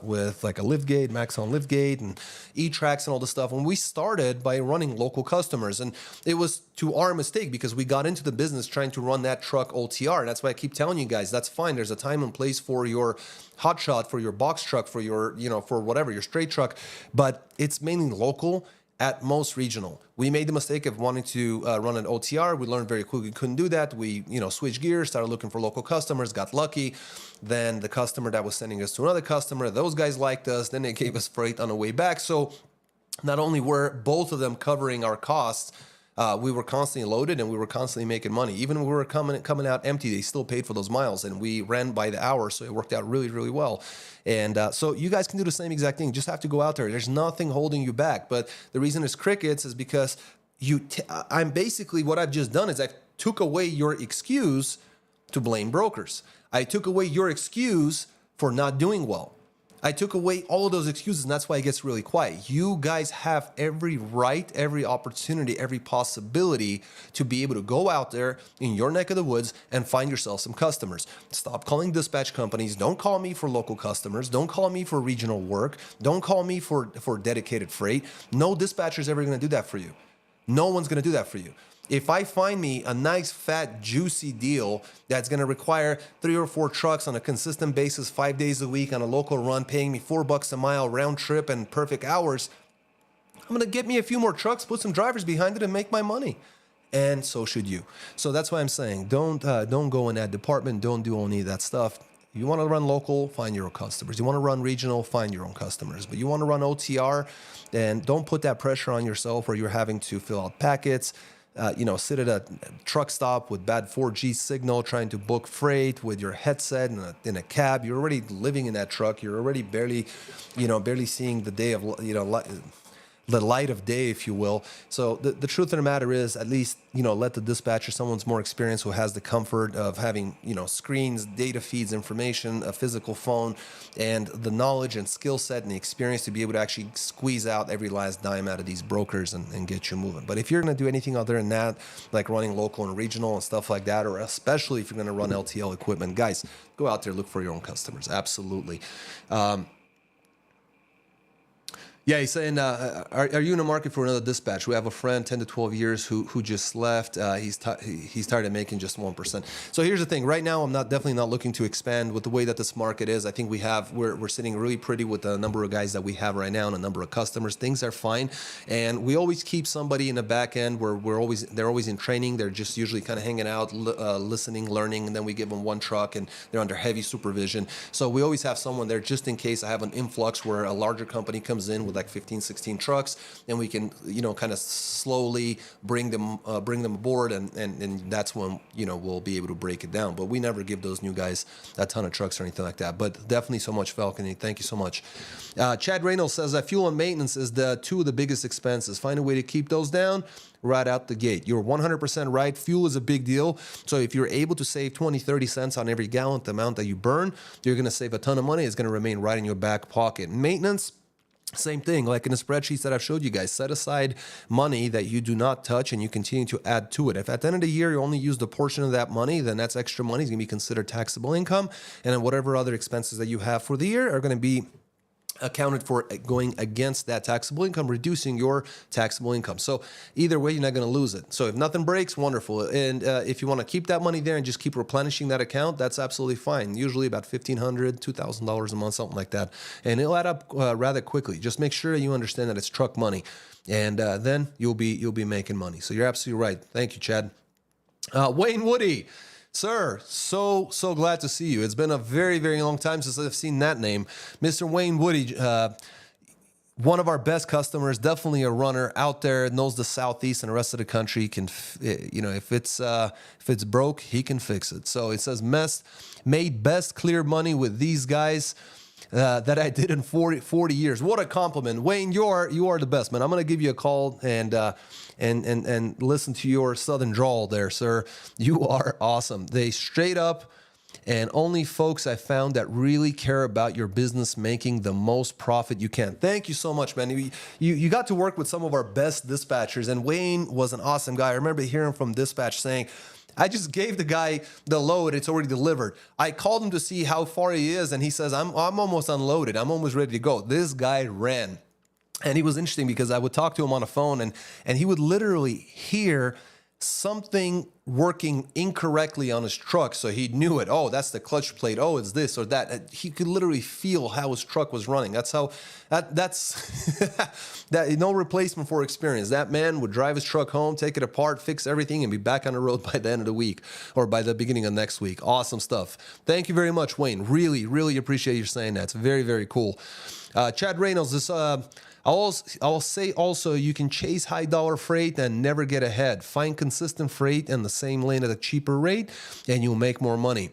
with like a lift gate, Maxon lift gate, and E-tracks and all this stuff. And we started by running local customers. And it was to our mistake because we got into the business trying to run that truck OTR. And that's why I keep telling you guys, that's fine. There's a time and place for your hotshot, for your box truck, for your, for whatever, your straight truck. But it's mainly local, at most regional. We made the mistake of wanting to run an OTR. We learned very quickly we couldn't do that. We, switched gears, started looking for local customers, got lucky. Then the customer that was sending us to another customer, those guys liked us. Then they gave us freight on the way back. So not only were both of them covering our costs, we were constantly loaded and we were constantly making money. Even when we were coming out empty, they still paid for those miles, and we ran by the hour, so it worked out really, really well. And so you guys can do the same exact thing. You just have to go out there. There's nothing holding you back. But the reason it's crickets is because I'm basically, what I've just done is I took away your excuse to blame brokers. I took away your excuse for not doing well. I took away all of those excuses, and that's why it gets really quiet. You guys have every right, every opportunity, every possibility to be able to go out there in your neck of the woods and find yourself some customers. Stop calling dispatch companies. Don't call me for local customers. Don't call me for regional work. Don't call me for dedicated freight. No dispatcher is ever going to do that for you. No one's going to do that for you. If I find me a nice, fat, juicy deal that's going to require 3 or 4 trucks on a consistent basis, 5 days a week on a local run, paying me $4 a mile round trip and perfect hours, I'm going to get me a few more trucks, put some drivers behind it, and make my money. And so should you. So that's why I'm saying don't go in that department. Don't do any of that stuff. You want to run local, find your own customers. You want to run regional, find your own customers. But you want to run OTR, then don't put that pressure on yourself where you're having to fill out packets. Sit at a truck stop with bad 4G signal, trying to book freight with your headset in a cab. You're already living in that truck. You're already barely seeing the day of, the light of day, if you will. So the truth of the matter is, at least, let the dispatcher, someone's more experienced, who has the comfort of having, screens, data feeds, information, a physical phone, and the knowledge and skill set and the experience to be able to actually squeeze out every last dime out of these brokers and get you moving. But if you're going to do anything other than that, like running local and regional and stuff like that, or especially if you're going to run LTL equipment, guys, go out there, look for your own customers. Absolutely. Yeah, he's saying, are you in the market for another dispatch? We have a friend, 10 to 12 years, who just left. He's tired of making just 1%. So here's the thing. Right now, I'm definitely not looking to expand with the way that this market is. I think we're sitting really pretty with the number of guys that we have right now and a number of customers. Things are fine, and we always keep somebody in the back end where they're always in training. They're just usually kind of hanging out, listening, learning, and then we give them one truck and they're under heavy supervision. So we always have someone there just in case I have an influx where a larger company comes in with like 15, 16 trucks, and we can, kind of slowly bring them aboard, and that's when, we'll be able to break it down. But we never give those new guys a ton of trucks or anything like that. But definitely so much, Falcon. Thank you so much. Chad Reynolds says that fuel and maintenance is two of the biggest expenses. Find a way to keep those down right out the gate. You're 100% right. Fuel is a big deal. So if you're able to save 20, 30 cents on every gallon, the amount that you burn, you're going to save a ton of money. It's going to remain right in your back pocket. Maintenance, same thing, like in the spreadsheets that I've showed you guys. Set aside money that you do not touch and you continue to add to it. If at the end of the year you only used a portion of that money, then that's extra money. It's going to be considered taxable income. And then whatever other expenses that you have for the year are going to be accounted for going against that taxable income, reducing your taxable income. So either way, you're not going to lose it. So if nothing breaks, wonderful. And if you want to keep that money there and just keep replenishing that account, that's absolutely fine. Usually about $1,500, $2,000 a month, something like that. And it'll add up rather quickly. Just make sure that you understand that it's truck money. And then you'll be making money. So you're absolutely right. Thank you, Chad. Wayne Woody. Sir, so glad to see you. It's been a very, very long time since I've seen that name. Mr. Wayne Woody, one of our best customers, definitely a runner out there, knows the Southeast and the rest of the country. If it's broke, he can fix it. So it says, made best clear money with these guys that I did in 40 years. What a compliment. Wayne, you are the best, man. I'm going to give you a call and listen to your southern drawl there, sir. You are awesome. They straight up, and only folks I found that really care about your business making the most profit you can. Thank you so much, man. You got to work with some of our best dispatchers, and Wayne was an awesome guy. I remember hearing from dispatch saying, I just gave the guy the load. It's already delivered. I called him to see how far he is, and he says, I'm almost unloaded. I'm almost ready to go. This guy ran. And he was interesting because I would talk to him on the phone, and he would literally hear something working incorrectly on his truck, so he knew it. Oh, that's the clutch plate. Oh, it's this or that. He could literally feel how his truck was running. That's how that's that. No replacement for experience. That man would drive his truck home, take it apart, fix everything, and be back on the road by the end of the week or by the beginning of next week. Awesome stuff. Thank you very much, Wayne. Really, really appreciate you saying that. It's very, very cool. Chad Reynolds, this I'll say also, you can chase high dollar freight and never get ahead. Find consistent freight in the same lane at a cheaper rate and you'll make more money.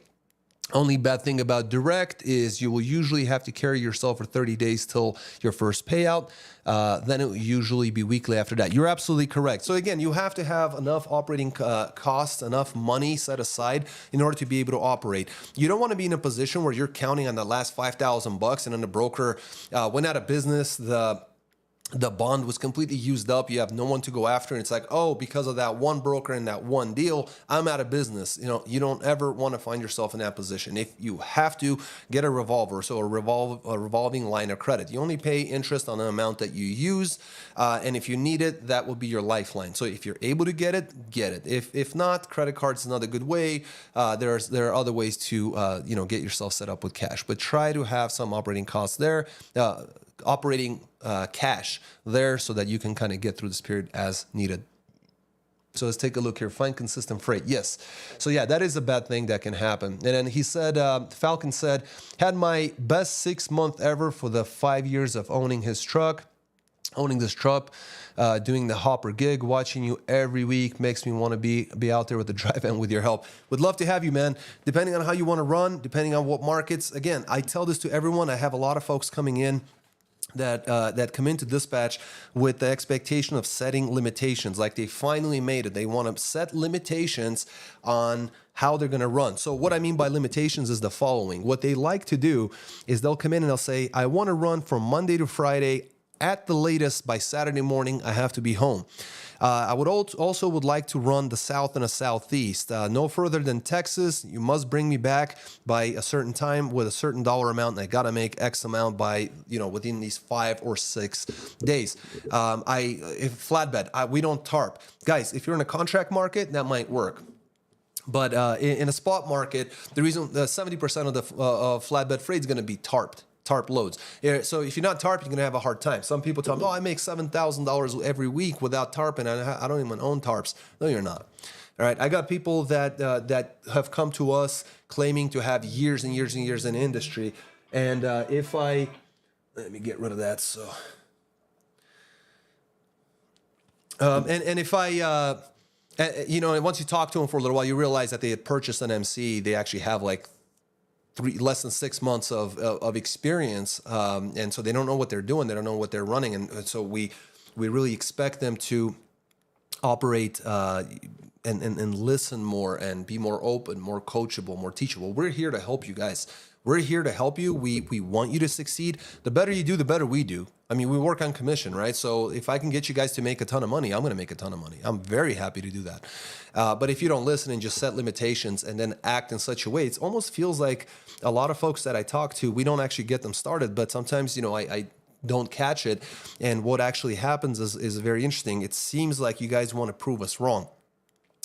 Only bad thing about direct is you will usually have to carry yourself for 30 days till your first payout. Then it will usually be weekly after that. You're absolutely correct. So again, you have to have enough operating costs, enough money set aside in order to be able to operate. You don't want to be in a position where you're counting on the last $5,000 and then the broker went out of business. The bond was completely used up. You have no one to go after. And it's like, oh, because of that one broker and that one deal, I'm out of business. You know, you don't ever want to find yourself in that position. If you have to, get a revolver, so a revolving line of credit. You only pay interest on the amount that you use. And if you need it, that will be your lifeline. So if you're able to get it, get it. If not, credit cards is another good way. There are other ways to, get yourself set up with cash. But try to have some operating costs there. Operating cash there so that you can kind of get through this period as needed. So let's take a look here. Find consistent freight. Yes. So yeah, that is a bad thing that can happen. And then he said, Falcon said, had my best 6 month ever for the 5 years of owning this truck, doing the hopper gig, watching you every week makes me want to be out there with the drive and with your help. Would love to have you, man. Depending on how you want to run, depending on what markets. Again, I tell this to everyone. I have a lot of folks coming in that come into dispatch with the expectation of setting limitations, like they finally made it. They want to set limitations on how they're going to run. So what I mean by limitations is the following. What they like to do is they'll come in and they'll say, I want to run from Monday to Friday. At the latest, by Saturday morning, I have to be home. I would also would like to run the South and the Southeast. No further than Texas. You must bring me back by a certain time with a certain dollar amount. And I got to make X amount by, within these 5 or 6 days. If flatbed, we don't tarp. Guys, if you're in a contract market, that might work. But in a spot market, the reason 70% of the flatbed freight is going to be tarp loads. So if you're not tarp, you're going to have a hard time. Some people tell me, I make $7,000 every week without tarp, and I don't even own tarps. No, you're not. All right. I got people that have come to us claiming to have years and years and years in industry. And let me get rid of that. So, and if once you talk to them for a little while, you realize that they had purchased an MC. They actually have like less than 6 months of experience, and so they don't know what they're doing. They don't know what they're running, and so we really expect them to operate and listen more and be more open, more coachable, more teachable. We're here to help you guys. We're here to help you. We want you to succeed. The better you do, the better we do. I mean, we work on commission, right? So if I can get you guys to make a ton of money, I'm going to make a ton of money. I'm very happy to do that. But if you don't listen and just set limitations and then act in such a way, it almost feels like a lot of folks that I talk to, we don't actually get them started. But sometimes, I don't catch it. And what actually happens is very interesting. It seems like you guys want to prove us wrong.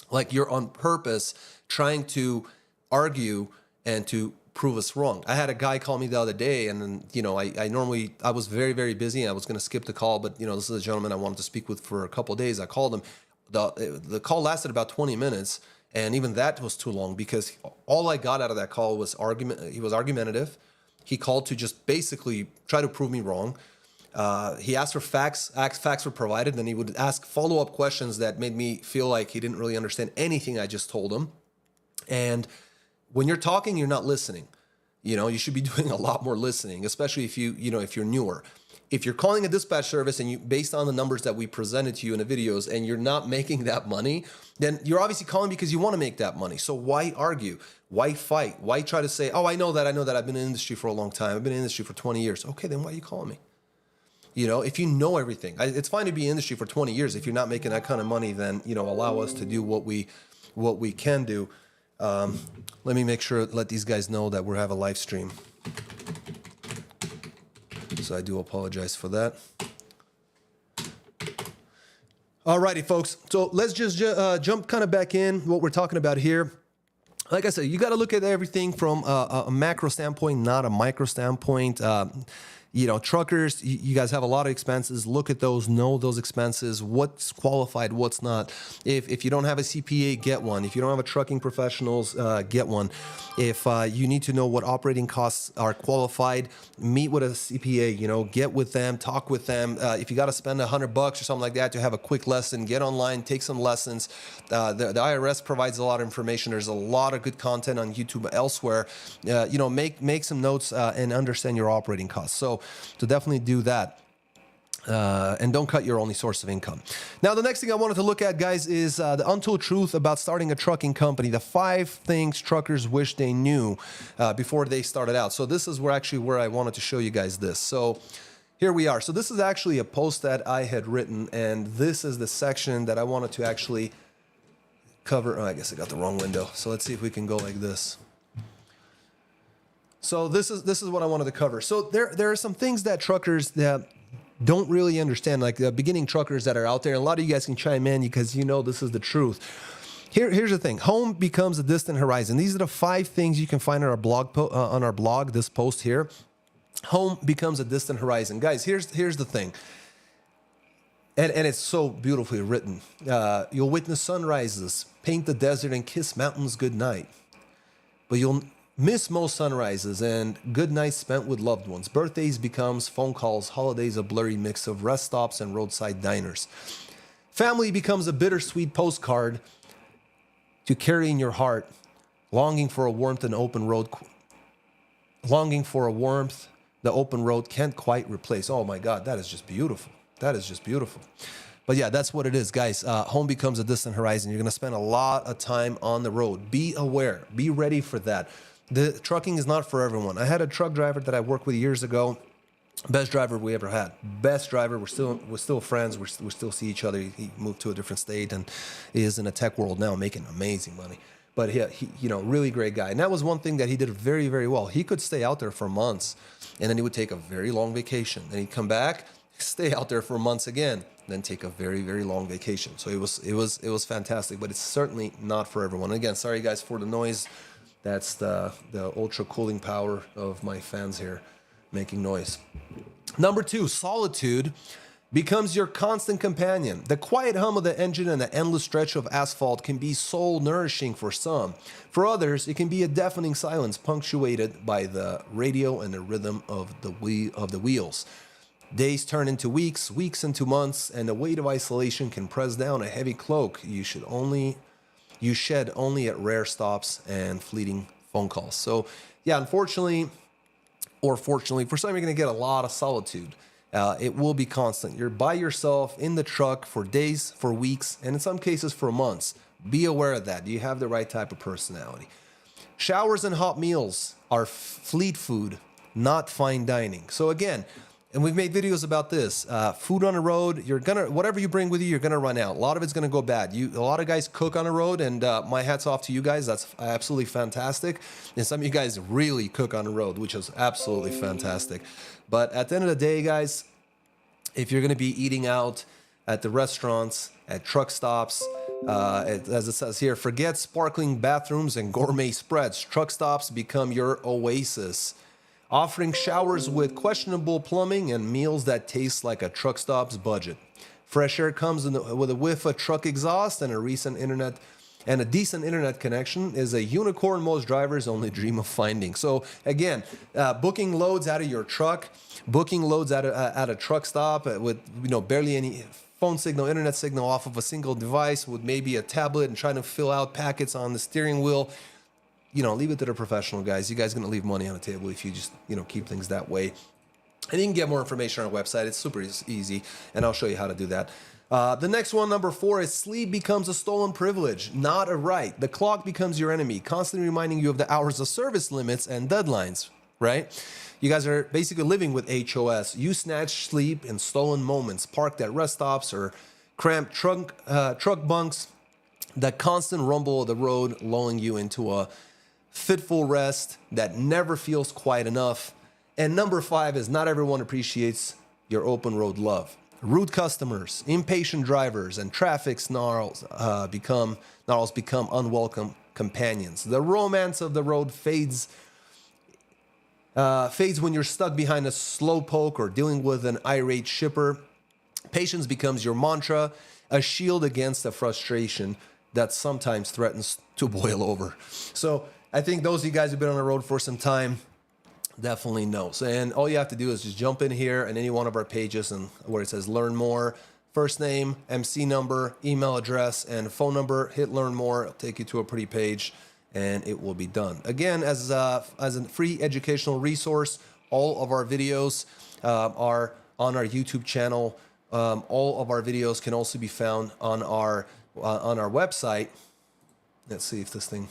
Like you're on purpose trying to argue and to prove us wrong. I had a guy call me the other day, and then, I was very, very busy. I was going to skip the call, but, this is a gentleman I wanted to speak with for a couple of days. I called him. The call lasted about 20 minutes, and even that was too long because all I got out of that call was argument. He was argumentative. He called to just basically try to prove me wrong. He asked for facts. Facts were provided. Then he would ask follow-up questions that made me feel like he didn't really understand anything I just told him. And when you're talking, you're not listening. You should be doing a lot more listening, especially if if you're newer. If you're calling a dispatch service and you, based on the numbers that we presented to you in the videos, and you're not making that money, then you're obviously calling because you want to make that money. So why argue? Why fight? Why try to say, I know that. I've been in the industry for a long time. I've been in the industry for 20 years. Okay, then why are you calling me? If you know everything, it's fine to be in the industry for 20 years. If you're not making that kind of money, then, allow us to do what we can do. Let me make sure, let these guys know that we have a live stream. So I do apologize for that. Alrighty, folks. So let's just jump kind of back in what we're talking about here. Like I said, you got to look at everything from a macro standpoint, not a micro standpoint. You know, truckers, you guys have a lot of expenses. Look at those, know those expenses, what's qualified, what's not. If you don't have a CPA, get one. If you don't have a trucking professionals, get one. If you need to know what operating costs are qualified, meet with a CPA, you know, get with them, talk with them. If you got to spend $100 or something like that to have a quick lesson, get online, take some lessons. The IRS provides a lot of information. There's a lot of good content on YouTube elsewhere. You know, make some notes and understand your operating costs. So definitely do that. And don't cut your only source of income. Now, the next thing I wanted to look at, guys, is the untold truth about starting a trucking company. The 5 things truckers wish they knew before they started out. So this is where I wanted to show you guys this. So here we are. So this is actually a post that I had written, and this is the section that I wanted to actually cover. Oh, I guess I got the wrong window. So let's see if we can go like this. So this is what I wanted to cover. So there are some things that truckers that don't really understand, like the beginning truckers that are out there. And a lot of you guys can chime in because you know this is the truth. Here's the thing: home becomes a distant horizon. These are the 5 things you can find on our blog. This post here, home becomes a distant horizon, guys. Here's the thing, and it's so beautifully written. You'll witness sunrises, paint the desert, and kiss mountains goodnight, but you'll miss most sunrises and good nights spent with loved ones. Birthdays becomes phone calls, holidays a blurry mix of rest stops and roadside diners. Family becomes a bittersweet postcard to carry in your heart, longing for a warmth and open road. Longing for a warmth the open road can't quite replace. Oh my God, that is just beautiful. That is just beautiful. But yeah, that's what it is, guys. Home becomes a distant horizon. You're going to spend a lot of time on the road. Be aware. Be ready for that. The trucking is not for everyone. I had a truck driver that I worked with years ago. Best driver we ever had. Best driver. We're still friends. We still see each other. He moved to a different state and is in a tech world now, making amazing money. But he you know, really great guy. And that was one thing that he did very, very well. He could stay out there for months, and then he would take a very long vacation. Then he'd come back, stay out there for months again, then take a very, very long vacation. So it was fantastic. But it's certainly not for everyone. Again, sorry guys for the noise. That's the ultra cooling power of my fans here making noise. Number 2, solitude becomes your constant companion. The quiet hum of the engine and the endless stretch of asphalt can be soul nourishing for some. For others, it can be a deafening silence punctuated by the radio and the rhythm of the wheels. Days turn into weeks, weeks into months, and the weight of isolation can press down a heavy cloak you shed only at rare stops and fleeting phone calls. So yeah, unfortunately, or fortunately, for some you're going to get a lot of solitude. It will be constant. You're by yourself in the truck for days, for weeks, and in some cases for months. Be aware of that. Do you have the right type of personality? Showers and hot meals are fleet food, not fine dining. So again, and we've made videos about this. Food on the road, whatever you bring with you, you're gonna run out. A lot of it's gonna go bad. A lot of guys cook on the road, and my hat's off to you guys. That's absolutely fantastic. And some of you guys really cook on the road, which is absolutely fantastic. But at the end of the day, guys, if you're gonna be eating out at the restaurants, at truck stops, as it says here, forget sparkling bathrooms and gourmet spreads. Truck stops become your oasis. Offering showers with questionable plumbing and meals that taste like a truck stop's budget. Fresh air comes with a whiff of truck exhaust, and a decent internet connection is a unicorn most drivers only dream of finding. So again, booking loads out of your truck, booking loads at a truck stop with barely any phone signal, internet signal off of a single device with maybe a tablet, and trying to fill out packets on the steering wheel. Leave it to the professional guys. You guys are going to leave money on the table if you just, keep things that way. And you can get more information on our website. It's super easy, and I'll show you how to do that. The next one, number 4, is sleep becomes a stolen privilege, not a right. The clock becomes your enemy, constantly reminding you of the hours of service limits and deadlines, right? You guys are basically living with HOS. You snatch sleep in stolen moments, parked at rest stops or cramped truck bunks. The constant rumble of the road lulling you into a fitful rest that never feels quite enough. And number 5 is not everyone appreciates your open road love. Rude customers, impatient drivers, and traffic snarls become unwelcome companions. The romance of the road fades when you're stuck behind a slowpoke or dealing with an irate shipper. Patience becomes your mantra, a shield against the frustration that sometimes threatens to boil over. So I think those of you guys who've been on the road for some time definitely know. So, and all you have to do is just jump in here in any one of our pages and where it says learn more, first name, MC number, email address, and phone number. Hit learn more. It'll take you to a pretty page and it will be done. Again, as a free educational resource, all of our videos are on our YouTube channel. All of our videos can also be found on our website. Let's see if this thing,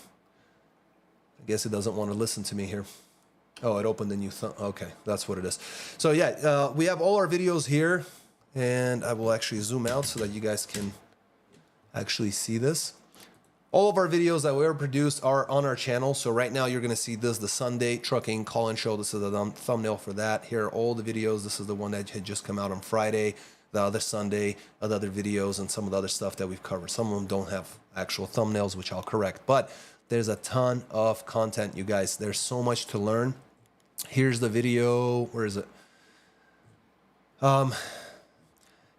I guess it doesn't want to listen to me here. Oh, it opened a new okay, that's what it is. So yeah, we have all our videos here, and I will actually zoom out so that you guys can actually see this. All of our videos that we ever produced are on our channel. So right now you're going to see this, the Sunday Trucking Call-In Show. This is the thumbnail for that. Here are all the videos. This is the one that had just come out on Friday, the other Sunday, the other videos, and some of the other stuff that we've covered. Some of them don't have actual thumbnails, which I'll correct. But there's a ton of content, you guys. There's so much to learn. Here's the video. Where is it?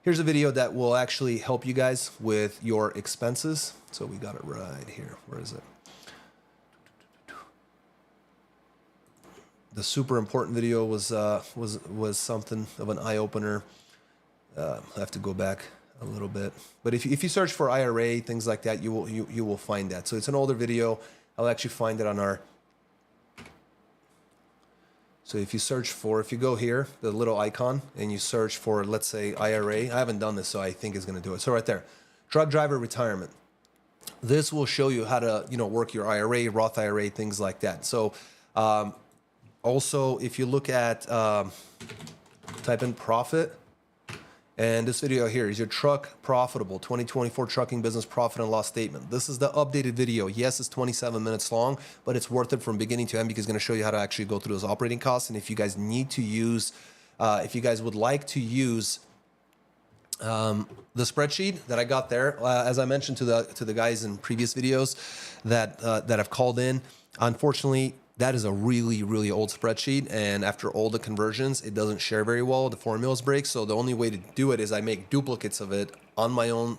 Here's a video that will actually help you guys with your expenses. So we got it right here. Where is it? The super important video was something of an eye opener. I have to go back a little bit, but if you search for IRA, things like that, you will find that. So it's an older video. I'll actually find it on our. So if you go here, the little icon, and you search for, let's say, IRA. I haven't done this, so I think it's going to do it. So right there, truck driver retirement. This will show you how to, work your IRA, Roth IRA, things like that. So also, if you look at, type in profit, and this video here is your truck profitable 2024 trucking business profit and loss statement. This is the updated video. Yes, it's 27 minutes long, but it's worth it from beginning to end because it's going to show you how to actually go through those operating costs. And if you guys need to use, if you guys would like to use the spreadsheet that I got there, as I mentioned to the guys in previous videos that have called in, unfortunately, that is a really, really old spreadsheet, and after all the conversions, it doesn't share very well. The formulas break, so the only way to do it is I make duplicates of it on my own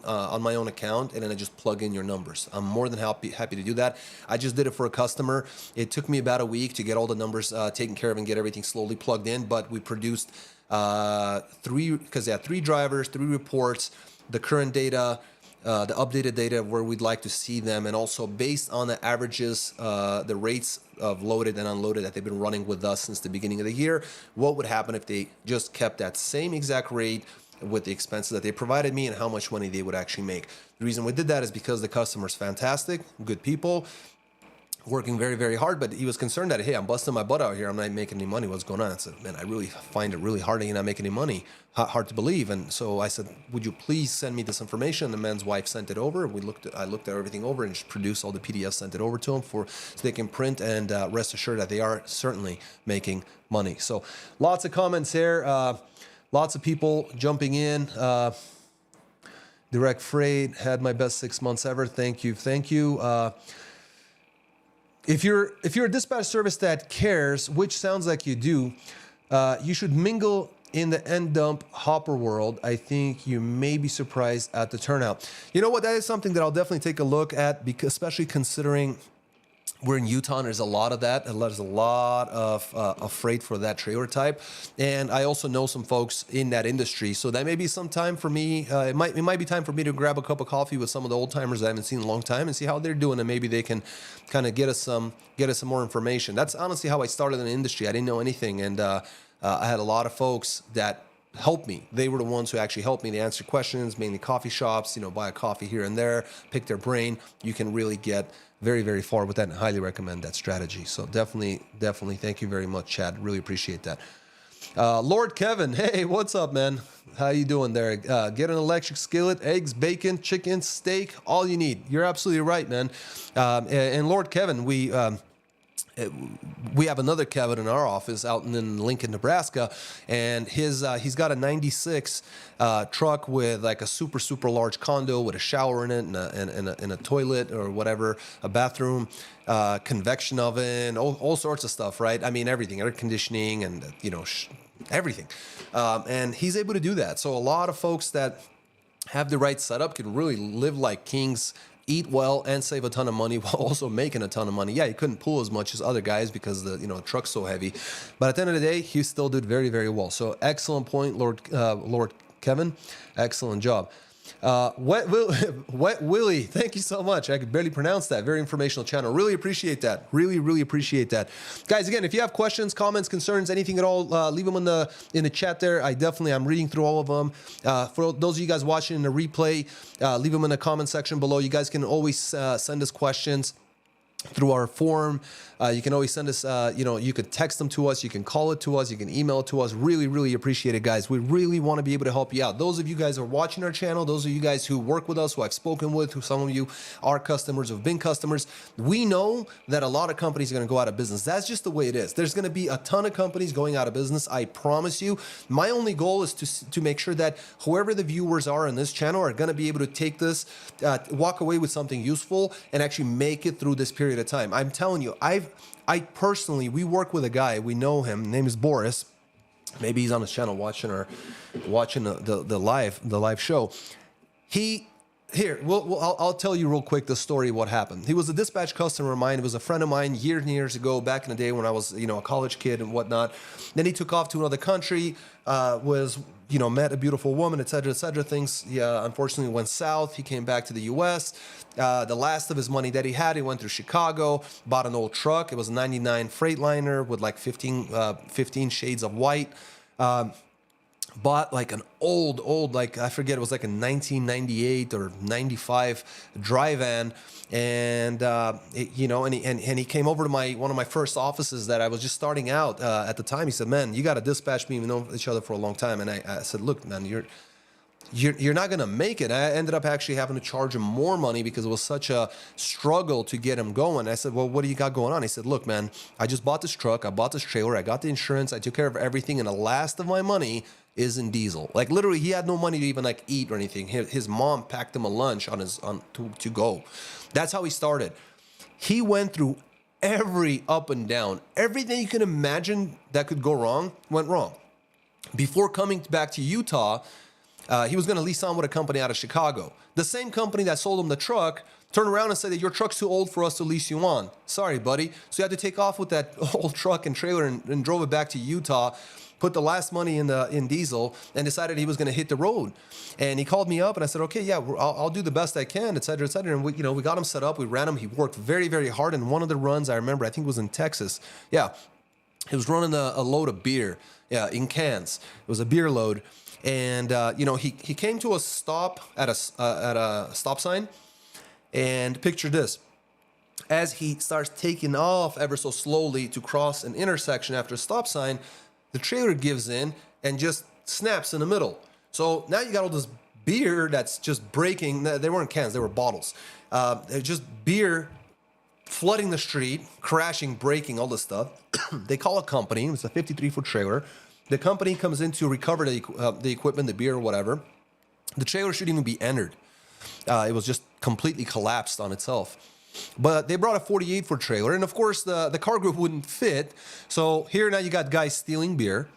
account, and then I just plug in your numbers. I'm more than happy to do that. I just did it for a customer. It took me about a week to get all the numbers taken care of and get everything slowly plugged in, but we produced three drivers, 3 reports, the current data, the updated data where we'd like to see them, and also based on the averages, the rates of loaded and unloaded that they've been running with us since the beginning of the year, what would happen if they just kept that same exact rate with the expenses that they provided me and how much money they would actually make. The reason we did that is because the customer's fantastic, good people, working very, very hard, but he was concerned that, hey, I'm busting my butt out here. I'm not making any money. What's going on? I said, man, I really find it really hard that you're not making any money. Hard to believe. And so I said, would you please send me this information? The man's wife sent it over. I looked at everything over and just produced all the PDFs, sent it over to them so they can print and rest assured that they are certainly making money. So lots of comments here. Lots of people jumping in. Direct Freight had my best 6 months ever. Thank you. Thank you. If you're a dispatch service that cares, which sounds like you do, you should mingle in the end dump hopper world. I think you may be surprised at the turnout. You know what? That is something that I'll definitely take a look at, because especially considering we're in Utah and there's a lot of that. And there's a lot of freight for that trailer type. And I also know some folks in that industry. So that may be some time for me. It might be time for me to grab a cup of coffee with some of the old timers I haven't seen in a long time and see how they're doing. And maybe they can kind of get us some more information. That's honestly how I started in the industry. I didn't know anything. And I had a lot of folks that helped me. They were the ones who actually helped me. They answered questions, mainly coffee shops, buy a coffee here and there, pick their brain. You can really get very, very far with that, and I highly recommend that strategy. So definitely thank you very much, Chad. Really appreciate that. Lord Kevin, hey, what's up, man? How you doing there? Get an electric skillet, eggs, bacon, chicken, steak, all you need. You're absolutely right, man. And Lord Kevin, we we have another Kevin in our office out in Lincoln, Nebraska, and he's got a 96 truck with like a super large condo with a shower in it and a toilet or whatever, a bathroom, convection oven, all sorts of stuff, right? I mean, everything, air conditioning and, everything. And he's able to do that. So a lot of folks that have the right setup can really live like kings, eat well, and save a ton of money while also making a ton of money. Yeah, he couldn't pull as much as other guys because the truck's so heavy, but at the end of the day, he still did very, very well. So excellent point, Lord Kevin. Excellent job. Wet Willie, thank you so much. I could barely pronounce that. Very informational channel. Really appreciate that. Really appreciate that. Guys, again, if you have questions, comments, concerns, anything at all, leave them in the chat there. I'm reading through all of them. For those of you guys watching in the replay, leave them in the comment section below. You guys can always send us questions through our forum. You can always send us, you could text them to us, you can call it to us, you can email it to us. Really appreciate it, guys. We really want to be able to help you out. Those of you guys who are watching our channel, those of you guys who work with us, who I've spoken with, who some of you are customers, who have been customers, we know that a lot of companies are going to go out of business. That's just the way it is. There's going to be a ton of companies going out of business. I promise you. My only goal is to make sure that whoever the viewers are on this channel are going to be able to take this, walk away with something useful and actually make it through this period of time. I'm telling you, I personally, we work with a guy, we know him, name is Boris. Maybe he's on his channel watching the live show. I'll tell you real quick the story of what happened. He was a dispatch customer of mine. He was a friend of mine years and years ago, back in the day when I was, a college kid and whatnot. Then he took off to another country, met a beautiful woman, et cetera, et cetera. Things, unfortunately went south. He came back to the U.S. The last of his money that he had, he went through Chicago, bought an old truck. It was a 99 Freightliner with like 15 shades of white. Bought like an old, like, I forget, it was like a 1998 or 95 dry van. And, he came over to one of my first offices that I was just starting out at the time. He said, man, you got to dispatch me. We've known each other for a long time. And I said, look, man, you're not going to make it. I ended up actually having to charge him more money because it was such a struggle to get him going. I said, well, what do you got going on? He said, look, man, I just bought this truck. I bought this trailer. I got the insurance. I took care of everything. And the last of my money is in diesel. Like, literally, he had no money to even like eat or anything. His mom packed him a lunch to go. That's how he started. He went through every up and down. Everything you can imagine that could go wrong went wrong. Before coming back to Utah, he was going to lease on with a company out of Chicago. The same company that sold him the truck turned around and said that your truck's too old for us to lease you on. Sorry, buddy. So he had to take off with that old truck and trailer and drove it back to Utah, put the last money in diesel, and decided he was going to hit the road. And he called me up, and I said, okay, yeah, I'll do the best I can, et cetera, et cetera. And we got him set up. We ran him. He worked very, very hard. And one of the runs, I remember, I think it was in Texas. Yeah, he was running a load of beer, in cans. It was a beer load. And, he came to a stop at a stop sign, and picture this. As he starts taking off ever so slowly to cross an intersection after a stop sign, the trailer gives in and just snaps in the middle. So now you got all this beer that's just breaking. They weren't cans, they were bottles. Just beer flooding the street, crashing, breaking, all this stuff. They call a company. It was a 53-foot trailer. The company comes in to recover the equipment, the beer or whatever. The trailer shouldn't even be entered. It was just completely collapsed on itself. But they brought a 48-foot trailer, and of course the cargo wouldn't fit. So here now you got guys stealing beer.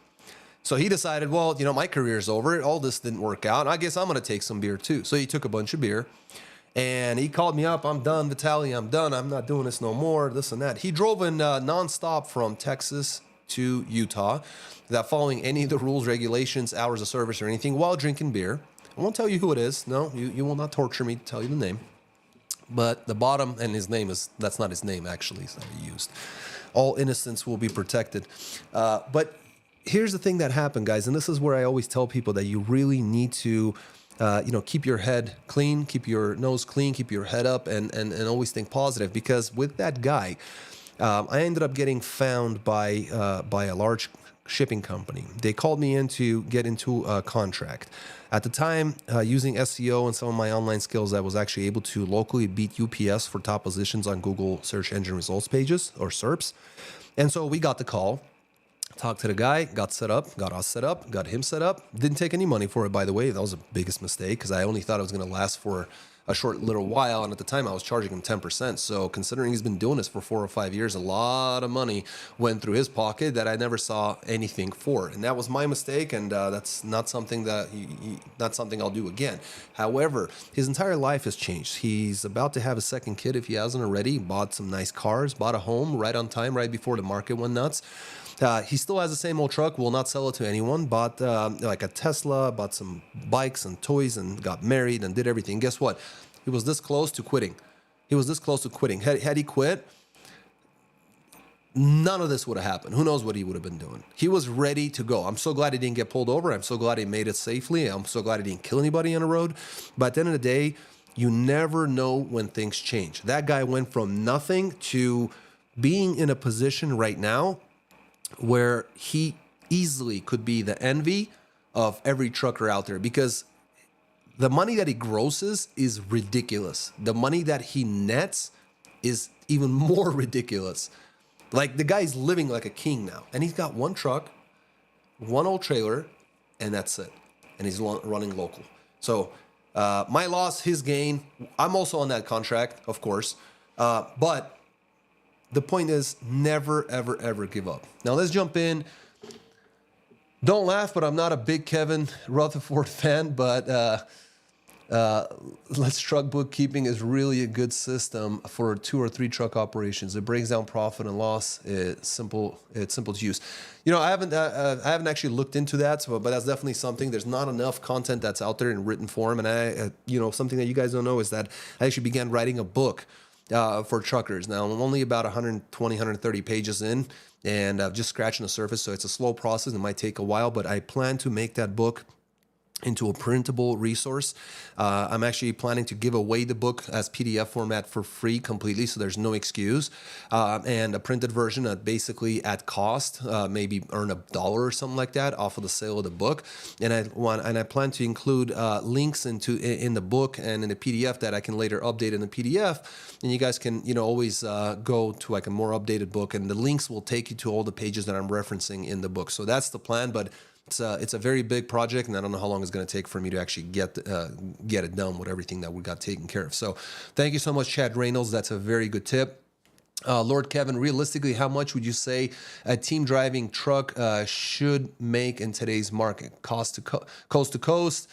So he decided, well, my career's over. All this didn't work out. I guess I'm going to take some beer too. So he took a bunch of beer, and he called me up. I'm done, Vitaly. I'm done. I'm not doing this no more, this and that. He drove in nonstop from Texas to Utah without following any of the rules, regulations, hours of service, or anything while drinking beer. I won't tell you who it is. No, you will not torture me to tell you the name. But the bottom, and that's not his name, actually. It's not used. All innocence will be protected. But here's the thing that happened, guys, and this is where I always tell people that you really need to, keep your head clean, keep your nose clean, keep your head up, and always think positive. Because with that guy, I ended up getting found by a large shipping company. They called me in to get into a contract. At the time, using SEO and some of my online skills, I was actually able to locally beat UPS for top positions on Google search engine results pages, or SERPs. And so we got the call, talked to the guy, got us set up, got him set up. Didn't take any money for it, by the way. That was the biggest mistake, because I only thought it was going to last for a short little while, and at the time I was charging him 10%. So considering he's been doing this for 4 or 5 years, a lot of money went through his pocket that I never saw anything for, and that was my mistake. And that's not something that not something I'll do again. However, his entire life has changed. He's about to have a second kid if he hasn't already. Bought some nice cars, bought a home right on time, right before the market went nuts. He still has the same old truck, will not sell it to anyone, bought like a Tesla, bought some bikes and toys, and got married and did everything. Guess what? He was this close to quitting. Had he quit, none of this would have happened. Who knows what he would have been doing? He was ready to go. I'm so glad he didn't get pulled over. I'm so glad he made it safely. I'm so glad he didn't kill anybody on the road. But at the end of the day, you never know when things change. That guy went from nothing to being in a position right now where he easily could be the envy of every trucker out there, because the money that he grosses is ridiculous. The money that he nets is even more ridiculous. Like, the guy's living like a king now, and he's got one truck, one old trailer, and that's it. And he's running local. So my loss, his gain. I'm also on that contract, of course, but the point is, never, ever, ever give up. Now, let's jump in. Don't laugh, but I'm not a big Kevin Rutherford fan, but Let's Truck Bookkeeping is really a good system for 2 or 3 truck operations. It breaks down profit and loss. It's simple to use. You know, I haven't actually looked into that, but that's definitely something. There's not enough content that's out there in written form, and something that you guys don't know is that I actually began writing a book for truckers. Now, I'm only about 120, 130 pages in, and just scratching the surface, so it's a slow process. It might take a while, but I plan to make that book into a printable resource. I'm actually planning to give away the book as PDF format for free completely, so there's no excuse. And a printed version at basically at cost, maybe earn $1 or something like that off of the sale of the book. And I plan to include links in the book and in the PDF that I can later update in the PDF. And you guys can always go to like a more updated book, and the links will take you to all the pages that I'm referencing in the book. So that's the plan, but it's a very big project, and I don't know how long it's going to take for me to actually get it done with everything that we got taken care of. So thank you so much, Chad Reynolds. That's a very good tip. Lord Kevin, realistically, how much would you say a team driving truck should make in today's market? Cost to coast to coast,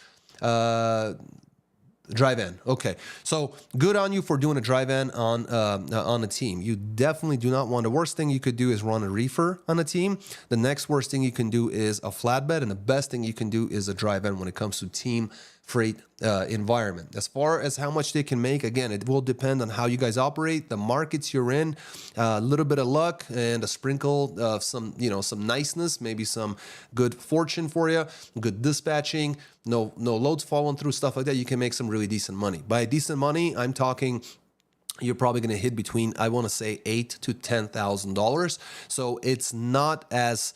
drive-in. Okay, so good on you for doing a drive-in on a team. You definitely do not want. The worst thing you could do is run a reefer on a team. The next worst thing you can do is a flatbed, and the best thing you can do is a drive-in when it comes to team freight environment. As far as how much they can make, again, it will depend on how you guys operate, the markets you're in, a little bit of luck and a sprinkle of some niceness, maybe some good fortune for you, good dispatching, no loads falling through, stuff like that. You can make some really decent money. By decent money, I'm talking you're probably going to hit between, I want to say, $8,000 to $10,000. So it's not as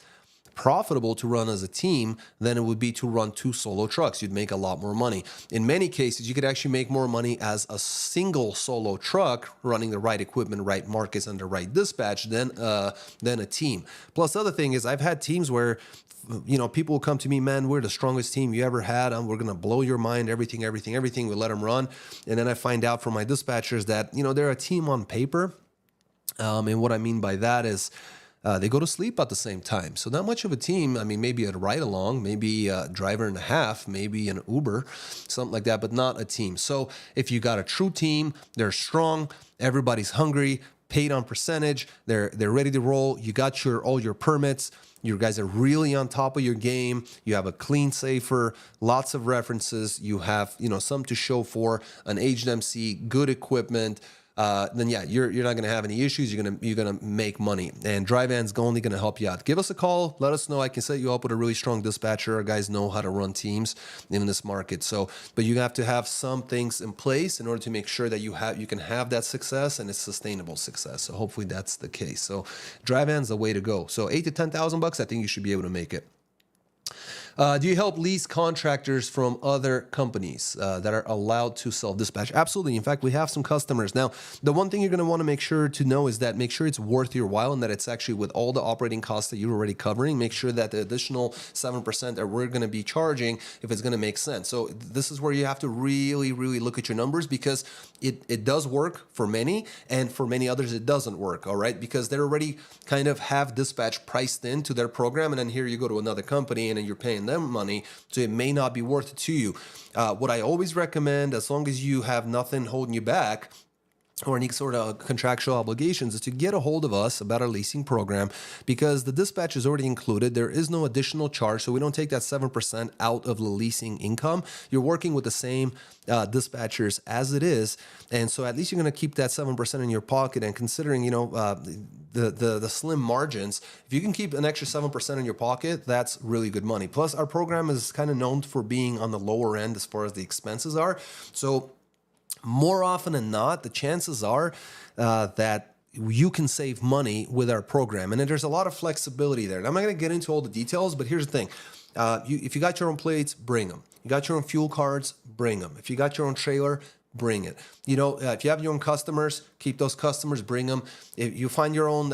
profitable to run as a team than it would be to run 2 solo trucks. You'd make a lot more money. In many cases, you could actually make more money as a single solo truck running the right equipment, right markets, and the right dispatch than a team. Plus, the other thing is, I've had teams where people will come to me, man, we're the strongest team you ever had. We're going to blow your mind, everything. We let them run. And then I find out from my dispatchers that, they're a team on paper. And what I mean by that is, they go to sleep at the same time. So not much of a team. I mean, maybe a ride-along, maybe a driver and a half, maybe an Uber, something like that, but not a team. So if you got a true team, they're strong, everybody's hungry, paid on percentage, they're ready to roll, you got all your permits, you guys are really on top of your game, you have a clean safer, lots of references, you have, some to show for, an aged MC, good equipment, then yeah, you're not going to have any issues. You're gonna make money, and dry van's only going to help you out. Give us a call. Let us know. I can set you up with a really strong dispatcher. Our guys know how to run teams in this market. So, but you have to have some things in place in order to make sure that you can have that success and it's sustainable success. So hopefully that's the case. So dry van's the way to go. So $8,000 to $10,000, I think you should be able to make it. Do you help lease contractors from other companies that are allowed to self-dispatch? Absolutely. In fact, we have some customers. Now, the one thing you're going to want to make sure to know is that make sure it's worth your while and that it's actually with all the operating costs that you're already covering. Make sure that the additional 7% that we're going to be charging, if it's going to make sense. So this is where you have to really, really look at your numbers, because it does work for many, and for many others it doesn't work, all right? Because they already kind of have dispatch priced into their program, and then here you go to another company and then you're paying them money, so it may not be worth it to you. What I always recommend, as long as you have nothing holding you back or any sort of contractual obligations, is to get a hold of us about our leasing program, because the dispatch is already included. There is no additional charge, so we don't take that 7% out of the leasing income. You're working with the same dispatchers as it is, and so at least you're going to keep that 7% in your pocket. And considering, you know, the slim margins, if you can keep an extra 7% in your pocket, that's really good money. Plus, our program is kind of known for being on the lower end as far as the expenses are. So more often than not, the chances are that you can save money with our program. And then there's a lot of flexibility there. And I'm not going to get into all the details, but here's the thing. If you got your own plates, bring them. You got your own fuel cards, bring them. If you got your own trailer, bring it. You know, if you have your own customers, keep those customers, bring them. If you find your own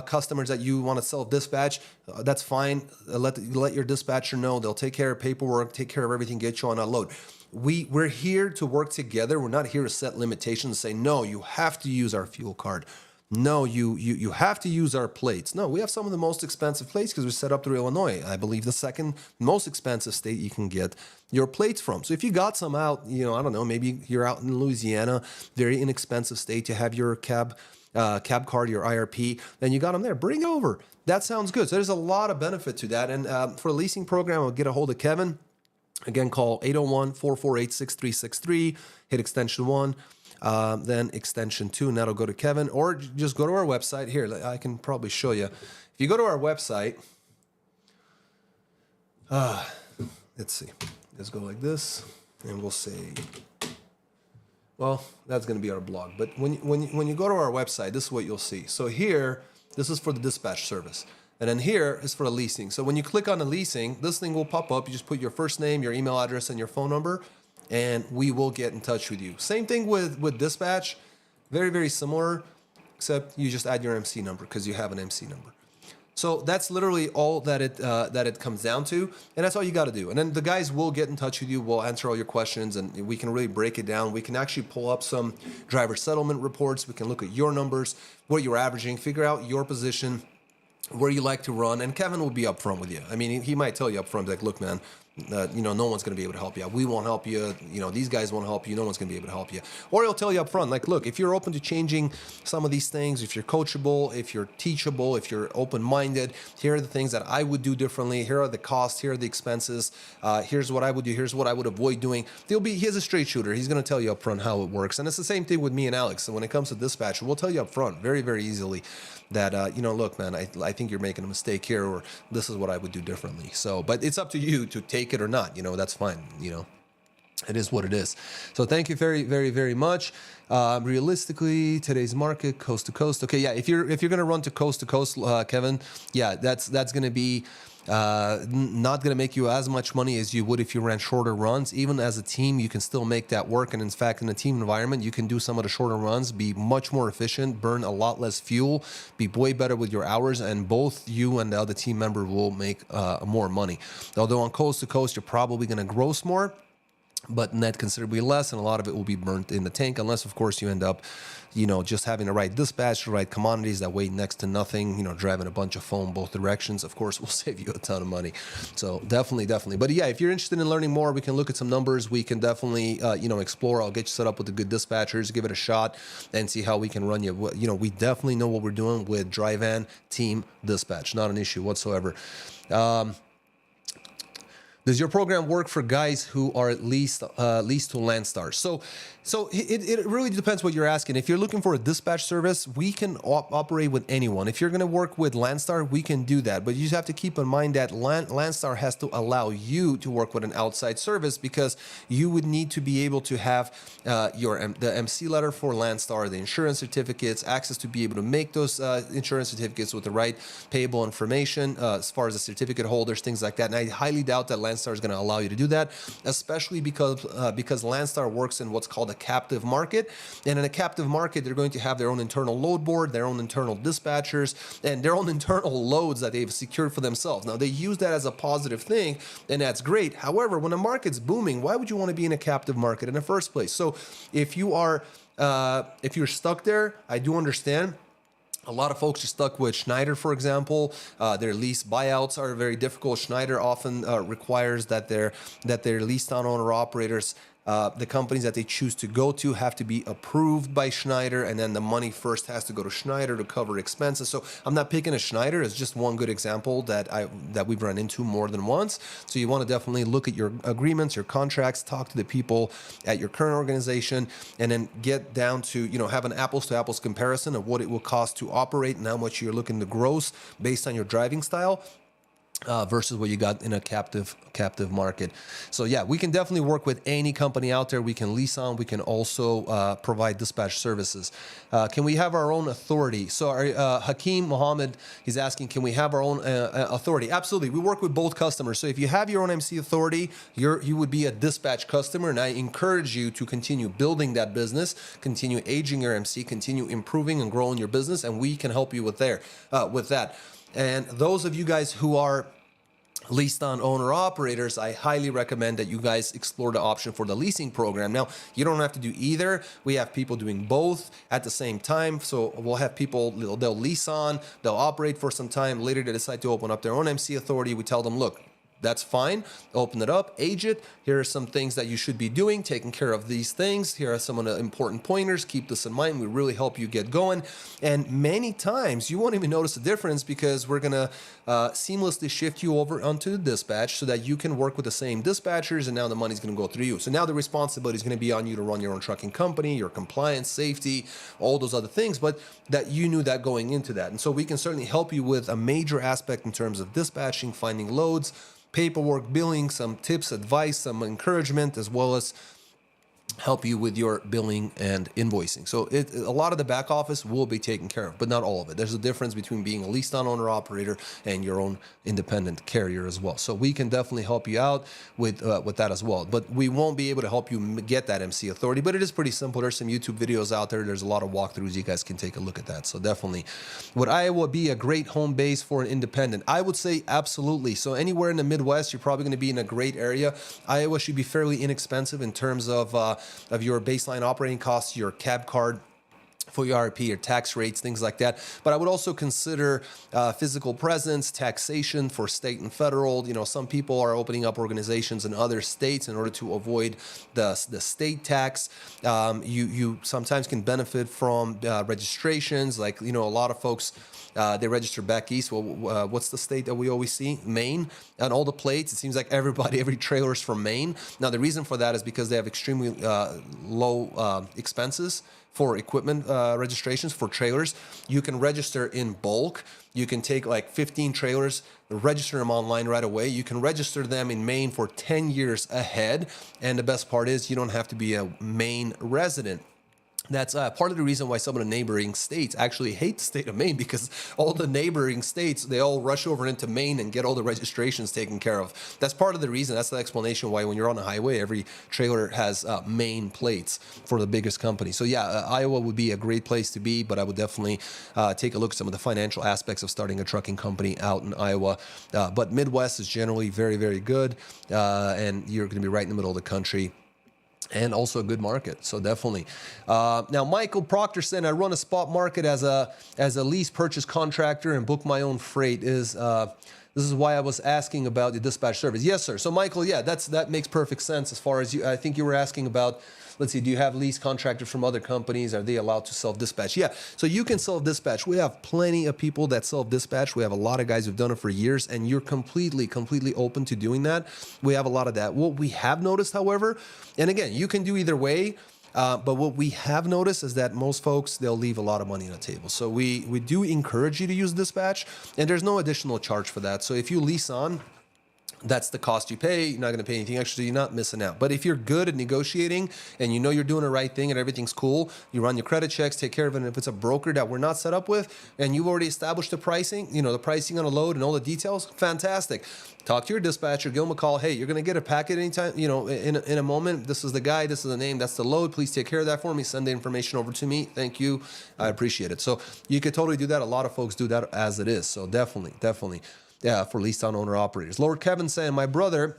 customers that you want to self-dispatch, that's fine. Let your dispatcher know. They'll take care of paperwork, take care of everything, get you on a load. We're here to work together. We're not here to set limitations and say, no, you have to use our fuel card. No, you have to use our plates. No, we have some of the most expensive plates because we're set up through Illinois. I believe the second most expensive state you can get your plates from. So if you got some out, you know, I don't know, maybe you're out in Louisiana, very inexpensive state to have your cab card, your IRP, then you got them there. Bring over. That sounds good. So there's a lot of benefit to that. And for a leasing program, I'll get a hold of Kevin. Again, call 801-448-6363, hit extension 1, then extension 2, and that'll go to Kevin. Or just go to our website. Here, I can probably show you. If you go to our website, let's see. Let's go like this, and we'll say, well, that's going to be our blog. But when you go to our website, this is what you'll see. So here, this is for the dispatch service. And then here is for the leasing. So when you click on the leasing, this thing will pop up. You just put your first name, your email address, and your phone number, and we will get in touch with you. Same thing with dispatch. Very, very similar, except you just add your MC number because you have an MC number. So that's literally all that it comes down to, and that's all you got to do. And then the guys will get in touch with you. We'll answer all your questions, and we can really break it down. We can actually pull up some driver settlement reports. We can look at your numbers, what you're averaging, figure out your position, where you like to run, and Kevin will be upfront with you. I mean, he might tell you upfront, like, look, man, you know, no one's going to be able to help you. We won't help you. You know, these guys won't help you. No one's going to be able to help you. Or he'll tell you upfront, like, look, if you're open to changing some of these things, if you're coachable, if you're teachable, if you're open-minded, here are the things that I would do differently. Here are the costs. Here are the expenses. Here's what I would do. Here's what I would avoid doing. He's a straight shooter. He's going to tell you upfront how it works. And it's the same thing with me and Alex. So when it comes to dispatch, we'll tell you upfront very, very easily that, you know, look, man, I think you're making a mistake here, or this is what I would do differently. So, but it's up to you to take it or not. You know, that's fine. You know, it is what it is. So thank you very, very, very much. Realistically, today's market, coast to coast. Okay, yeah, if you're going to run to coast, Kevin, yeah, that's going to be not going to make you as much money as you would if you ran shorter runs. Even as a team, you can still make that work. And in fact, in a team environment, you can do some of the shorter runs, be much more efficient, burn a lot less fuel, be way better with your hours, and both you and the other team member will make more money. Although on coast to coast, you're probably going to gross more, but net considerably less, and a lot of it will be burnt in the tank, unless, of course, you end up, you know, just having the right dispatch, the right commodities that weigh next to nothing, you know, driving a bunch of foam both directions, of course, will save you a ton of money. So definitely. But yeah, if you're interested in learning more, we can look at some numbers. We can definitely, you know, explore. I'll get you set up with the good dispatchers, give it a shot, and see how we can run you. You know, we definitely know what we're doing with dry van team dispatch. Not an issue whatsoever. Does your program work for guys who are at least to Landstar? So it really depends what you're asking. If you're looking for a dispatch service, we can operate with anyone. If you're going to work with Landstar, we can do that. But you just have to keep in mind that Landstar has to allow you to work with an outside service, because you would need to be able to have the MC letter for Landstar, the insurance certificates, access to be able to make those insurance certificates with the right payable information as far as the certificate holders, things like that. And I highly doubt that Landstar is going to allow you to do that, especially because Landstar works in what's called a captive market. And in a captive market, they're going to have their own internal load board, their own internal dispatchers, and their own internal loads that they've secured for themselves. Now, they use that as a positive thing, and that's great. However, when the market's booming, why would you want to be in a captive market in the first place? So if you're stuck there, I do understand. A lot of folks are stuck with Schneider, for example. Their lease buyouts are very difficult. Schneider often requires that their leased on owner operators, the companies that they choose to go to, have to be approved by Schneider, and then the money first has to go to Schneider to cover expenses. So I'm not picking a Schneider. It's just one good example that we've run into more than once. So you want to definitely look at your agreements, your contracts, talk to the people at your current organization, and then get down to, have an apples to apples comparison of what it will cost to operate and how much you're looking to gross based on your driving style. Versus what you got in a captive market. So yeah, we can definitely work with any company out there. We can lease on. We can also provide dispatch services. Can we have our own authority? So Hakeem Mohammed, he's asking, can we have our own authority? Absolutely. We work with both customers. So if you have your own MC authority, you would be a dispatch customer, and I encourage you to continue building that business, continue aging your MC, continue improving and growing your business, and we can help you with that. And those of you guys who are leased on owner operators, I highly recommend that you guys explore the option for the leasing program. Now, you don't have to do either. We have people doing both at the same time. So we'll have people, they'll lease on, they'll operate for some time. Later, they decide to open up their own MC authority. We tell them, look, that's fine. Open it up, age it. Here are some things that you should be doing, taking care of these things. Here are some of the important pointers. Keep this in mind. We really help you get going. And many times you won't even notice the difference, because we're going to seamlessly shift you over onto the dispatch so that you can work with the same dispatchers, and now the money's going to go through you. So now the responsibility is going to be on you to run your own trucking company, your compliance, safety, all those other things, but that you knew that going into that. And so we can certainly help you with a major aspect in terms of dispatching, finding loads, paperwork, billing, some tips, advice, some encouragement, as well as help you with your billing and invoicing. So a lot of the back office will be taken care of, but not all of it. There's a difference between being a leased on owner operator and your own independent carrier as well. So we can definitely help you out with that as well. But we won't be able to help you get that MC authority, but it is pretty simple. There's some YouTube videos out there. There's a lot of walkthroughs. You guys can take a look at that. So definitely. Would Iowa be a great home base for an independent? I would say absolutely. So anywhere in the Midwest, you're probably going to be in a great area. Iowa should be fairly inexpensive in terms of your baseline operating costs, your cab card for your RP, your tax rates, things like that. But I would also consider physical presence, taxation for state and federal. Some people are opening up organizations in other states in order to avoid the state tax. You sometimes can benefit from registrations. Like, a lot of folks, they register back east. Well, what's the state that we always see? Maine. On all the plates, it seems like every trailer is from Maine. Now, the reason for that is because they have extremely low expenses for equipment registrations for trailers. You can register in bulk. You can take like 15 trailers, register them online right away. You can register them in Maine for 10 years ahead. And the best part is you don't have to be a Maine resident. That's part of the reason why some of the neighboring states actually hate the state of Maine, because all the neighboring states, they all rush over into Maine and get all the registrations taken care of. That's part of the reason. That's the explanation why when you're on the highway, every trailer has Maine plates for the biggest company. So yeah, Iowa would be a great place to be, but I would definitely take a look at some of the financial aspects of starting a trucking company out in Iowa. But Midwest is generally very, very good, and you're going to be right in the middle of the country. And also a good market, so definitely. Now, Michael Proctor said, I run a spot market as a lease purchase contractor and book my own freight. Is This is why I was asking about the dispatch service. Yes, sir. So Michael, yeah, that makes perfect sense as far as you, I think you were asking about, let's see, do you have lease contractors from other companies? Are they allowed to self-dispatch? Yeah, so you can self-dispatch. We have plenty of people that self-dispatch. We have a lot of guys who've done it for years, and you're completely open to doing that. We have a lot of that. What we have noticed, however, and again, you can do either way, but what we have noticed is that most folks, they'll leave a lot of money on the table. So we do encourage you to use dispatch, and there's no additional charge for that. So if you lease on, that's the cost you pay. You're not going to pay anything extra. You're not missing out. But if you're good at negotiating and you know you're doing the right thing and everything's cool, you run your credit checks, take care of it. And if it's a broker that we're not set up with and you've already established the pricing, the pricing on a load and all the details, fantastic. Talk to your dispatcher, give them a call. Hey, you're going to get a packet anytime, in a moment. This is the guy, this is the name, that's the load. Please take care of that for me. Send the information over to me. Thank you. I appreciate it. So you could totally do that. A lot of folks do that as it is. So definitely. Yeah, for leased on owner operators. Lord Kevin saying, my brother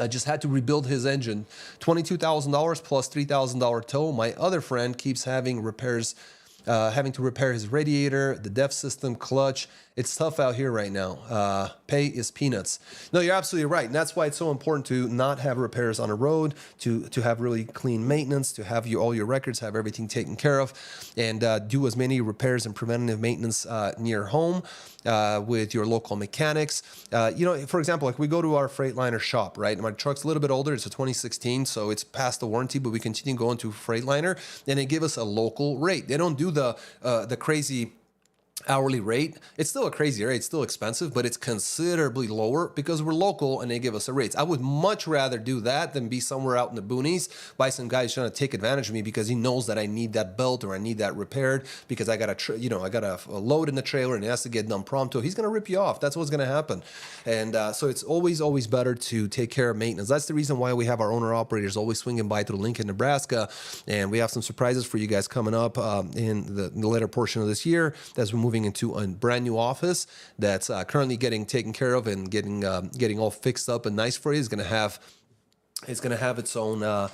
just had to rebuild his engine, $22,000 plus $3,000 tow. My other friend keeps having to repair his radiator, the DEF system, clutch. It's tough out here right now. Pay is peanuts. No, you're absolutely right. And that's why it's so important to not have repairs on a road, to have really clean maintenance, to have all your records, have everything taken care of, and do as many repairs and preventative maintenance near home with your local mechanics. For example, like we go to our Freightliner shop, right? And my truck's a little bit older. It's a 2016, so it's past the warranty, but we continue going to Freightliner, and they give us a local rate. They don't do the crazy hourly rate. It's still a crazy rate. It's still expensive, but it's considerably lower because we're local and they give us a rates. I would much rather do that than be somewhere out in the boonies by some guy who's trying to take advantage of me because he knows that I need that belt or I need that repaired because I got a load in the trailer and it has to get done pronto. He's going to rip you off. That's what's going to happen. And so it's always better to take care of maintenance. That's the reason why we have our owner operators always swinging by to Lincoln, Nebraska. And we have some surprises for you guys coming up in the later portion of this year as we're moving into a brand new office that's currently getting taken care of and getting all fixed up and nice for you. It's going to have its own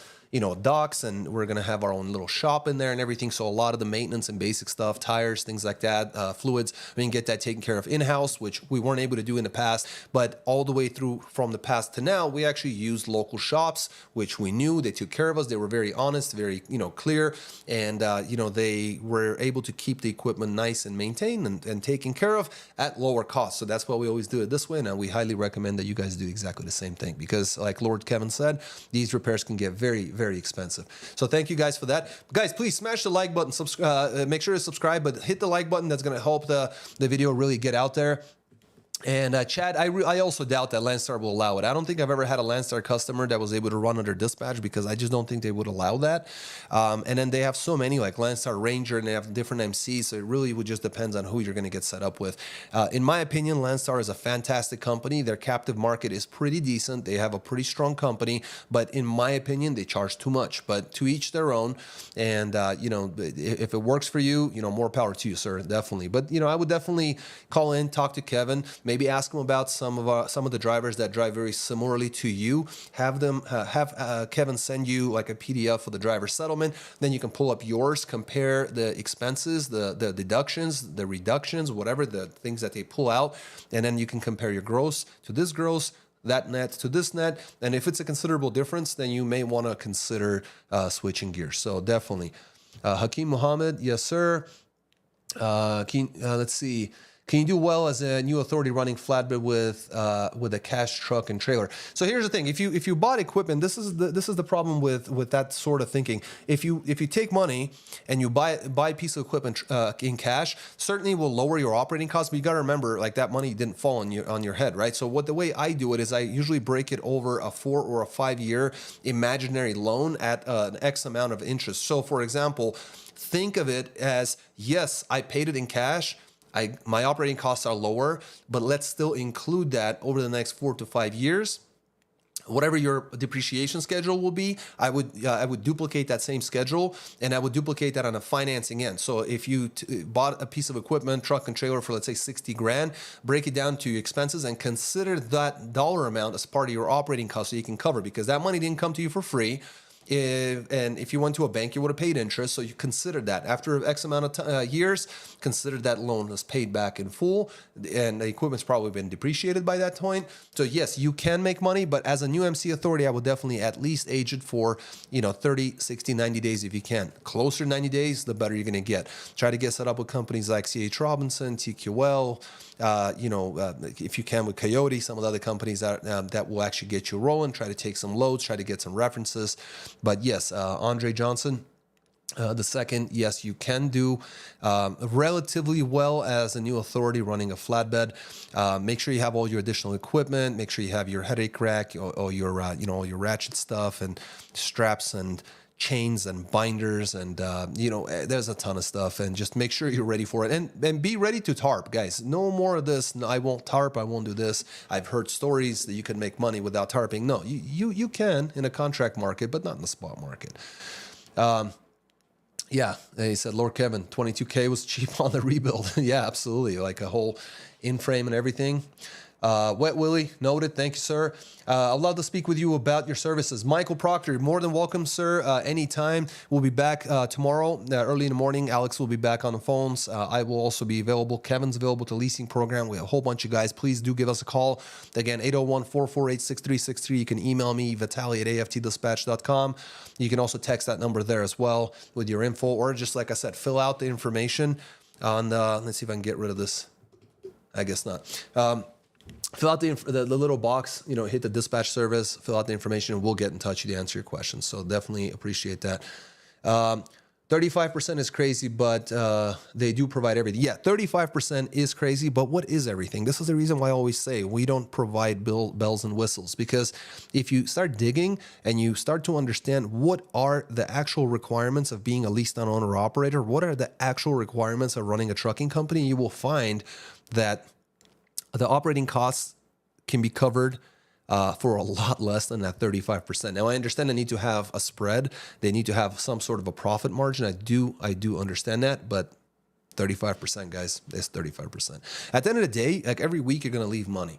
docks, and we're going to have our own little shop in there and everything. So a lot of the maintenance and basic stuff, tires, things like that, fluids, we can get that taken care of in-house, which we weren't able to do in the past. But all the way through from the past to now, we actually used local shops, which we knew they took care of us. They were very honest, very, clear. And, they were able to keep the equipment nice and maintained and taken care of at lower cost. So that's why we always do it this way. And we highly recommend that you guys do exactly the same thing because like Lord Kevin said, these repairs can get very, very expensive. So thank you guys for that. Guys, please smash the like button, make sure to subscribe, but hit the like button. That's going to help the video really get out there. And Chad, I also doubt that Landstar will allow it. I don't think I've ever had a Landstar customer that was able to run under dispatch because I just don't think they would allow that. And then they have so many like Landstar Ranger and they have different MCs. So it really would just depends on who you're going to get set up with. In my opinion, Landstar is a fantastic company. Their captive market is pretty decent. They have a pretty strong company, but in my opinion, they charge too much, but to each their own. And, if it works for you, more power to you, sir. Definitely. But, I would definitely call in, talk to Kevin, maybe ask them about some of the drivers that drive very similarly to you. Have Kevin send you like a PDF for the driver settlement. Then you can pull up yours, compare the expenses, the deductions, the reductions, whatever the things that they pull out, and then you can compare your gross to this gross, that net to this net. And if it's a considerable difference, then you may want to consider switching gears. So definitely. Hakeem Muhammad, yes, sir. Let's see. Can you do well as a new authority running flatbed with a cash truck and trailer? So here's the thing: if you bought equipment, this is the problem with that sort of thinking. If you take money and you buy a piece of equipment in cash, certainly will lower your operating costs. But you got to remember, like that money didn't fall on your head, right? So the way I do it is I usually break it over a 4 or a 5 year imaginary loan at an X amount of interest. So for example, think of it as, yes, I paid it in cash. My operating costs are lower, but let's still include that over the next 4 to 5 years. Whatever your depreciation schedule will be, I would duplicate that same schedule, and I would duplicate that on a financing end. So if you bought a piece of equipment, truck and trailer for, let's say, 60 grand, break it down to your expenses and consider that dollar amount as part of your operating cost so you can cover, because that money didn't come to you for free. And if you went to a bank, you would have paid interest. So you consider that after X amount of years, consider that loan was paid back in full, and the equipment's probably been depreciated by that point. So yes, you can make money, but as a new MC authority, I would definitely at least age it for 30, 60, 90 days if you can. Closer to 90 days, the better you're going to get. Try to get set up with companies like CH Robinson, TQL, if you can with Coyote, some of the other companies that will actually get you rolling. Try to take some loads, try to get some references. But yes, Andre Johnson, the second, yes, you can do relatively well as a new authority running a flatbed. Make sure you have all your additional equipment. Make sure you have your headache rack, all your all your ratchet stuff and straps and chains and binders and there's a ton of stuff, and just make sure you're ready for it, and be ready to tarp, guys. No more of this. No, I won't tarp, I won't do this. I've heard stories that you can make money without tarping. No, you can in a contract market, but not in the spot market. Yeah, he said, Lord Kevin, 22K was cheap on the rebuild. Yeah, absolutely, like a whole in-frame and everything. Wet Willie, noted. Thank you, sir. I'd love to speak with you about your services. Michael Proctor, more than welcome, sir. Anytime. We'll be back tomorrow, early in the morning. Alex will be back on the phones. I will also be available. Kevin's available to leasing program. We have a whole bunch of guys. Please do give us a call. Again, 801-448-6363. You can email me, Vitaly@aftdispatch.com. You can also text that number there as well with your info, or just like I said, fill out the information on let's see if I can get rid of this. I guess not. Fill out the little box, hit the dispatch service, fill out the information, and we'll get in touch with you to answer your questions. So definitely appreciate that. 35% is crazy, but they do provide everything. Yeah, 35% is crazy, but what is everything? This is the reason why I always say we don't provide bells and whistles, because if you start digging and you start to understand what are the actual requirements of being a leased on owner operator, what are the actual requirements of running a trucking company, you will find that the operating costs can be covered for a lot less than that 35%. Now, I understand they need to have a spread. They need to have some sort of a profit margin. I do understand that, but 35%, guys, is 35%. At the end of the day, like every week, you're going to leave money.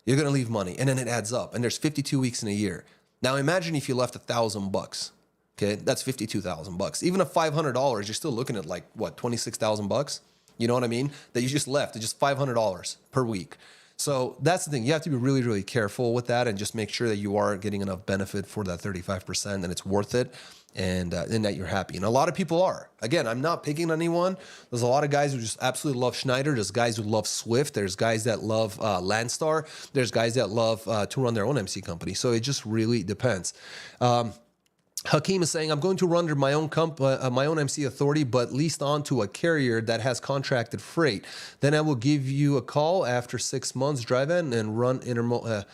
You're going to leave money, and then it adds up. And there's 52 weeks in a year. Now, imagine if you left $1,000. Okay, that's $52,000. Even at $500, you're still looking at like what, $26,000? You know what I mean? That you just left. It's just $500 per week. So that's the thing. You have to be really, really careful with that, and just make sure that you are getting enough benefit for that 35%, and it's worth it, and that you're happy. And a lot of people are. Again, I'm not picking on anyone. There's a lot of guys who just absolutely love Schneider. There's guys who love Swift. There's guys that love Landstar. There's guys that love to run their own MC company. So it just really depends. Hakeem is saying, I'm going to run under my own MC authority, but leased onto a carrier that has contracted freight. Then I will give you a call after 6 months, drive in and run intermodal.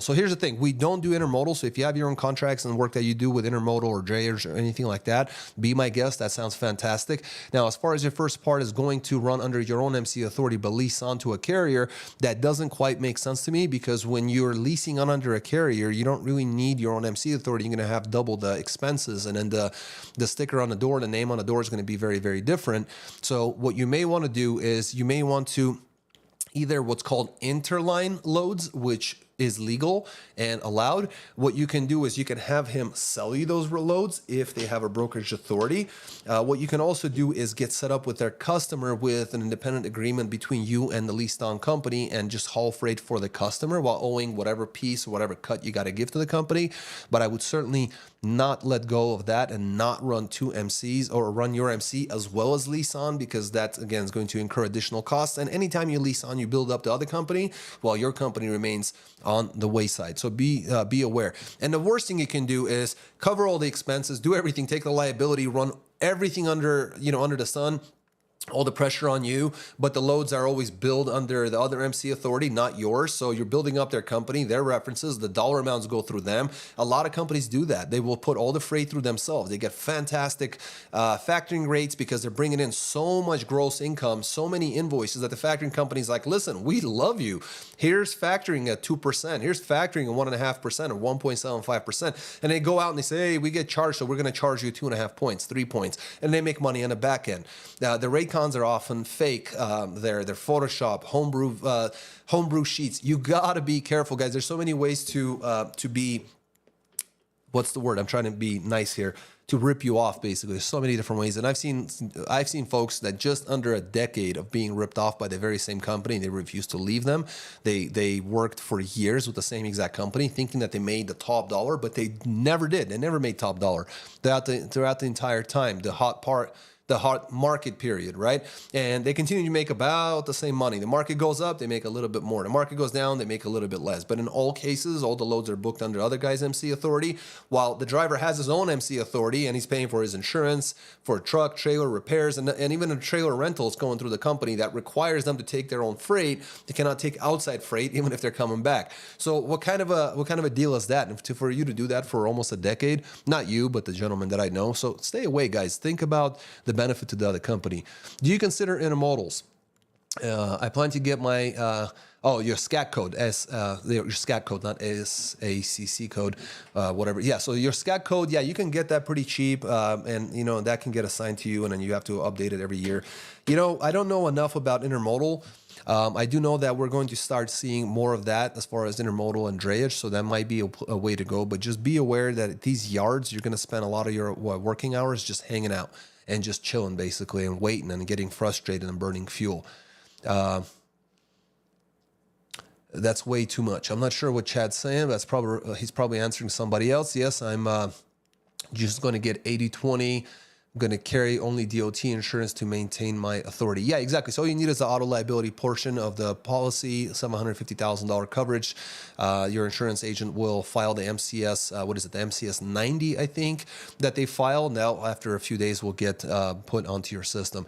So here's the thing. We don't do intermodal. So if you have your own contracts and work that you do with intermodal or drayage or anything like that, be my guest. That sounds fantastic. Now, as far as your first part is going to run under your own MC authority, but lease onto a carrier, that doesn't quite make sense to me, because when you're leasing on under a carrier, you don't really need your own MC authority. You're going to have double the expenses, and then the sticker on the door, the name on the door is going to be very, very different. So what you may want to do is you may want to either what's called interline loads, which is legal and allowed. What you can do is you can have him sell you those loads if they have a brokerage authority. What you can also do is get set up with their customer with an independent agreement between you and the leased on company, and just haul freight for the customer while owing whatever piece or whatever cut you got to give to the company. But I would certainly not let go of that and not run two MCs, or run your MC as well as lease on, because that, again, is going to incur additional costs. And anytime you lease on, you build up the other company while your company remains on the wayside. So be aware. And the worst thing you can do is cover all the expenses, do everything, take the liability, run everything under the sun, all the pressure on you, but the loads are always billed under the other MC authority, not yours. So you're building up their company, their references, the dollar amounts go through them. A lot of companies do that. They will put all the freight through themselves. They get fantastic factoring rates because they're bringing in so much gross income, so many invoices, that the factoring company's like, listen, we love you. Here's factoring at 2%. Here's factoring at 1.5% or 1.75%. And they go out and they say, hey, we get charged, so we're going to charge you 2.5 points, 3 points. And they make money on the back end. The rate cons are often fake. They're Photoshop, homebrew sheets. You gotta be careful, guys. There's so many ways to be what's the word? I'm trying to be nice here, to rip you off, basically. There's so many different ways. And I've seen folks that just under a decade of being ripped off by the very same company, they refused to leave them. They worked for years with the same exact company, thinking that they made the top dollar, but they never did. They never made top dollar throughout the entire time, the hot market period, right? And they continue to make about the same money. The market goes up, they make a little bit more. The market goes down, they make a little bit less. But in all cases, all the loads are booked under other guys' MC authority, while the driver has his own MC authority and he's paying for his insurance, for truck, trailer repairs, and even a trailer rentals going through the company that requires them to take their own freight. They cannot take outside freight even if they're coming back. So what kind of a deal is that? And for you to do that for almost a decade, not you, but the gentleman that I know. So stay away, guys. Think about the benefit to the other company. Do you consider intermodals? I plan to get my your SCAT code, your SCAT code, not SACC code, whatever. Yeah, so your SCAT code, yeah, you can get that pretty cheap, and you know that can get assigned to you, and then you have to update it every year. You know, I don't know enough about intermodal. I do know that we're going to start seeing more of that as far as intermodal and drayage, so that might be a way to go. But just be aware that at these yards, you're going to spend a lot of your working hours just hanging out and just chilling, basically, and waiting and getting frustrated and burning fuel. That's way too much. I'm not sure what Chad's saying. That's probably he's probably answering somebody else. Yes, I'm just going to get 80/20. I'm going to carry only DOT insurance to maintain my authority. Yeah, exactly. So all you need is the auto liability portion of the policy, $750,000 coverage. Your insurance agent will file the MCS, what is it, the MCS 90, I think, that they file. Now, after a few days, will get put onto your system.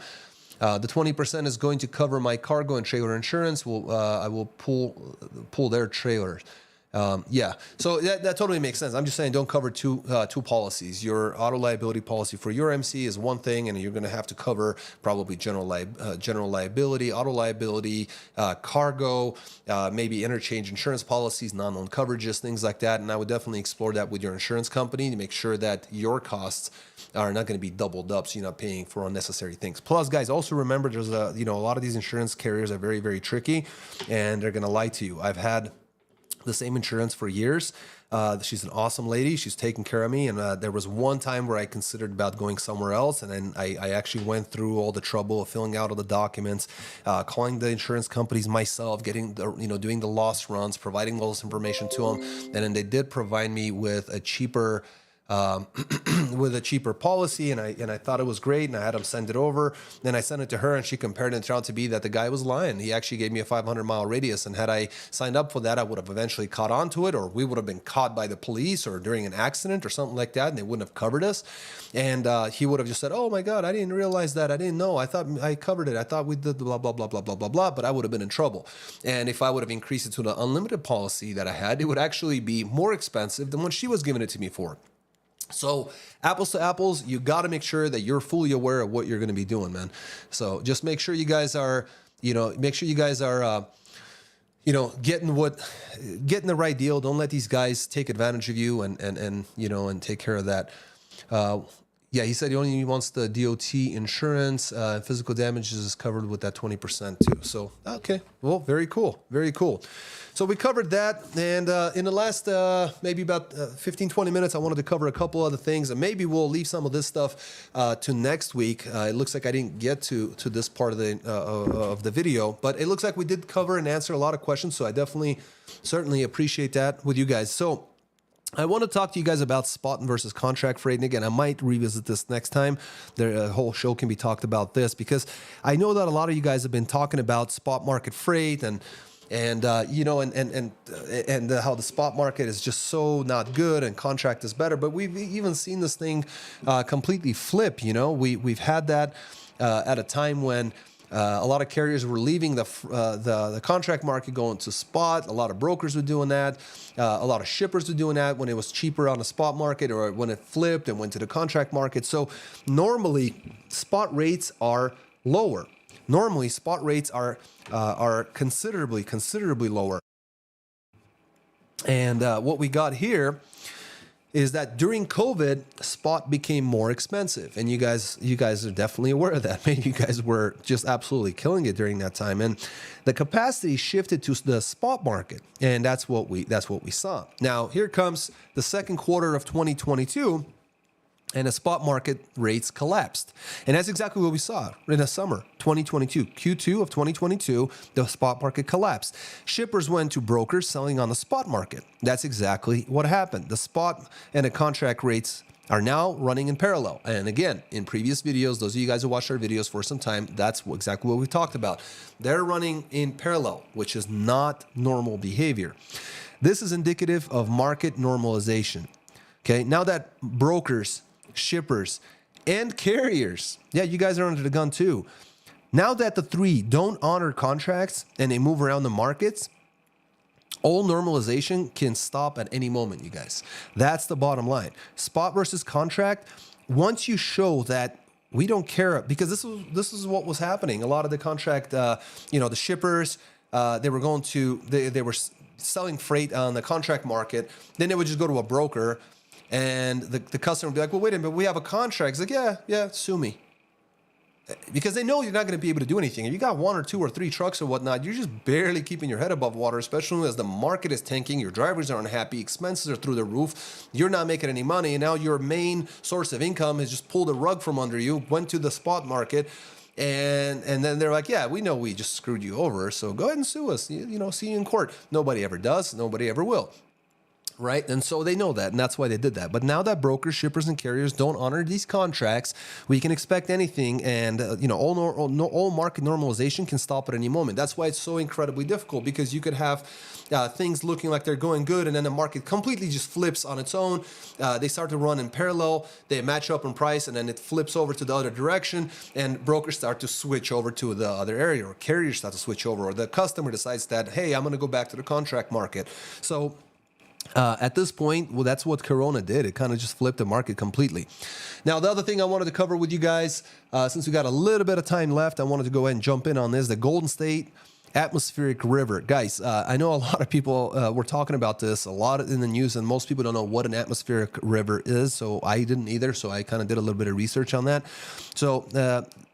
The 20% is going to cover my cargo and trailer insurance. I will pull their trailers. Yeah, so that totally makes sense. I'm just saying, don't cover two policies. Your auto liability policy for your MC is one thing, and you're going to have to cover probably general liability, auto liability, cargo, maybe interchange insurance policies, non-owned coverages, things like that. And I would definitely explore that with your insurance company to make sure that your costs are not going to be doubled up, so you're not paying for unnecessary things. Plus, guys, also remember there's a lot of these insurance carriers are very, very tricky, and they're going to lie to you. I've had the same insurance for years. She's an awesome lady. She's taking care of me. And there was one time where I considered about going somewhere else. And then I actually went through all the trouble of filling out all the documents, calling the insurance companies myself, doing the loss runs, providing all this information to them. And then they did provide me with a cheaper policy, and I thought it was great, and I had him send it over. Then I sent it to her, and she compared it, and it turned out to be that the guy was lying. He actually gave me a 500-mile radius, and had I signed up for that, I would have eventually caught on to it, or we would have been caught by the police or during an accident or something like that, and they wouldn't have covered us. And he would have just said, "Oh my God, I didn't realize that. I didn't know. I thought I covered it. I thought we did blah, blah, blah, blah, blah, blah, blah," but I would have been in trouble. And if I would have increased it to the unlimited policy that I had, it would actually be more expensive than what she was giving it to me for. So apples to apples, you got to make sure that you're fully aware of what you're going to be doing, man. So just make sure you guys are, getting the right deal. Don't let these guys take advantage of you and take care of that. Yeah, he said he only wants the DOT insurance. Physical damages is covered with that 20% too. So, okay. Well, very cool. Very cool. So we covered that. And in the last maybe about 15, 20 minutes, I wanted to cover a couple other things. And maybe we'll leave some of this stuff to next week. It looks like I didn't get to this part of the video. But it looks like we did cover and answer a lot of questions. So I certainly appreciate that with you guys. So I want to talk to you guys about spot versus contract freight. And again, I might revisit this next time. The whole show can be talked about this, because I know that a lot of you guys have been talking about spot market freight and how the spot market is just so not good and contract is better. But we've even seen this thing completely flip. We've had that at a time when a lot of carriers were leaving the contract market, going to spot. A lot of brokers were doing that. A lot of shippers were doing that when it was cheaper on the spot market, or when it flipped and went to the contract market. So normally spot rates are lower. Normally spot rates are considerably lower. And what we got here is that during COVID, spot became more expensive, and you guys are definitely aware of that. Maybe you guys were just absolutely killing it during that time, and the capacity shifted to the spot market, and that's what we saw. Now here comes the second quarter of 2022. And the spot market rates collapsed. And that's exactly what we saw in the summer 2022. Q2 of 2022, the spot market collapsed. Shippers went to brokers selling on the spot market. That's exactly what happened. The spot and the contract rates are now running in parallel. And again, in previous videos, those of you guys who watched our videos for some time, that's exactly what we talked about. They're running in parallel, which is not normal behavior. This is indicative of market normalization. Okay, now that brokers, shippers, and carriers, yeah, you guys are under the gun too. Now that the three don't honor contracts and they move around the markets, all normalization can stop at any moment, you guys. That's the bottom line. Spot versus contract, once you show that we don't care, because this is what was happening. A lot of the contract, the shippers, they were selling freight on the contract market. Then they would just go to a broker, and the customer would be like, well, wait a minute, we have a contract. It's like, yeah, sue me. Because they know you're not going to be able to do anything. If you got 1 or 2 or 3 trucks or whatnot, you're just barely keeping your head above water, especially as the market is tanking, your drivers are unhappy, expenses are through the roof, you're not making any money, and now your main source of income has just pulled a rug from under you, went to the spot market, and then they're like, yeah, we know we just screwed you over, so go ahead and sue us. See you in court. Nobody ever does. Nobody ever will. Right? And so they know that, and that's why they did that. But now that brokers, shippers, and carriers don't honor these contracts, we can expect anything, and all market normalization can stop at any moment. That's why it's so incredibly difficult, because you could have things looking like they're going good, and then the market completely just flips on its own. They start to run in parallel, they match up in price, and then it flips over to the other direction, and brokers start to switch over to the other area, or carriers start to switch over, or the customer decides that, hey, I'm going to go back to the contract market. So at this point, well, that's what Corona did. It kind of just flipped the market completely. Now, the other thing I wanted to cover with you guys, since we got a little bit of time left, I wanted to go ahead and jump in on this, the Golden State atmospheric river. Guys, I know a lot of people were talking about this a lot in the news, and most people don't know what an atmospheric river is, so I didn't either, so I kind of did a little bit of research on that. So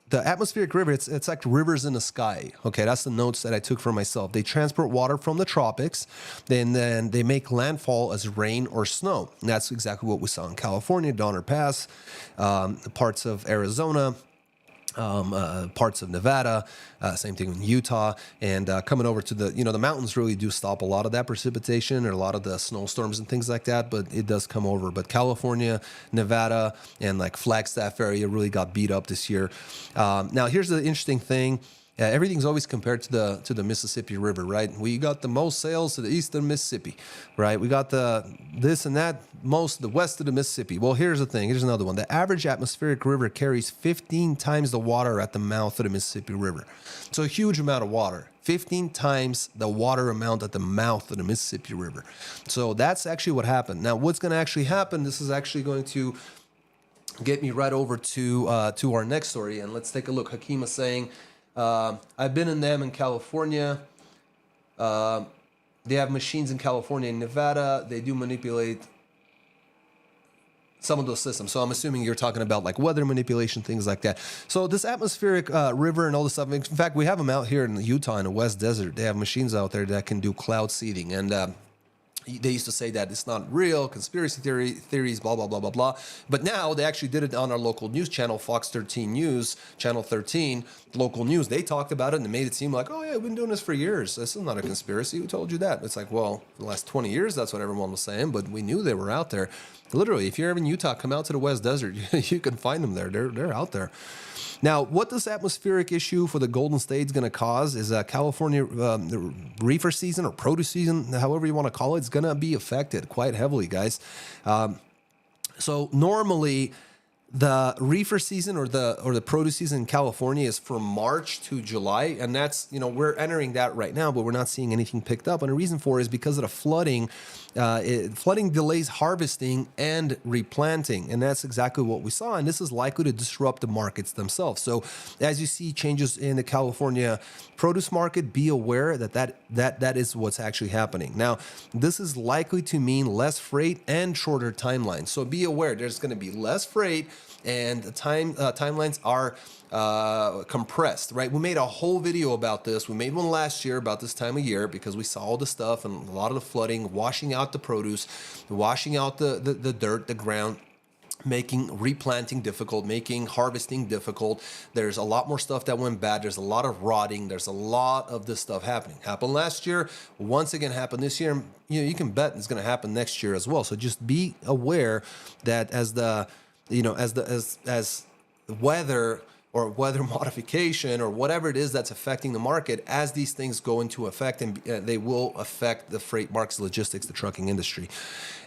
the atmospheric river, it's like rivers in the sky. Okay, that's the notes that I took for myself. They transport water from the tropics, then they make landfall as rain or snow. And that's exactly what we saw in California, Donner Pass, parts of Arizona, parts of Nevada, same thing in Utah, and coming over to the mountains really do stop a lot of that precipitation or a lot of the snowstorms and things like that, but it does come over. But California, Nevada, and like Flagstaff area really got beat up this year. Now here's the interesting thing. Everything's always compared to the Mississippi River, right? We got the most sales to the east of Mississippi, right? We got the this and that most the west of the Mississippi. Well, here's the thing. Here's another one. The average atmospheric river carries 15 times the water at the mouth of the Mississippi River. So a huge amount of water. 15 times the water amount at the mouth of the Mississippi River. So that's actually what happened. Now, what's going to actually happen? This is actually going to get me right over to our next story, and let's take a look. Hakeem is saying, I've been in them in California. They have machines in California and Nevada. They do manipulate some of those systems. So I'm assuming you're talking about like weather manipulation, things like that. So this atmospheric river and all this stuff. In fact, we have them out here in Utah in the West Desert. They have machines out there that can do cloud seeding. And they used to say that it's not real, conspiracy theories, blah, blah, blah, blah, blah. But now they actually did it on our local news channel, Fox 13 News, Channel 13, local news. They talked about it and it made it seem like, oh, yeah, we've been doing this for years. This is not a conspiracy. Who told you that? It's like, well, for the last 20 years, that's what everyone was saying, but we knew they were out there. Literally, if you're ever in Utah, come out to the West Desert. You can find them there. They're out there. Now, what this atmospheric issue for the Golden State is going to cause is California the reefer season or produce season, however you want to call it, is going to be affected quite heavily, guys. So normally, the reefer season or the produce season in California is from March to July, and that's, we're entering that right now, but we're not seeing anything picked up. And the reason for it is because of the flooding. Flooding delays harvesting and replanting, and that's exactly what we saw. And this is likely to disrupt the markets themselves. So, as you see changes in the California produce market, be aware that is what's actually happening. Now, this is likely to mean less freight and shorter timelines. So, be aware there's going to be less freight, and the timelines are compressed, right? We made a whole video about this. We made one last year about this time of year because we saw all the stuff and a lot of the flooding, washing out the produce, washing out the dirt, the ground, making replanting difficult, making harvesting difficult. There's a lot more stuff that went bad. There's a lot of rotting. There's a lot of this stuff happening. Happened last year. Once again, happened this year. You can bet it's going to happen next year as well. So just be aware that as weather or weather modification or whatever it is that's affecting the market, as these things go into effect, and they will affect the freight markets, logistics, the trucking industry.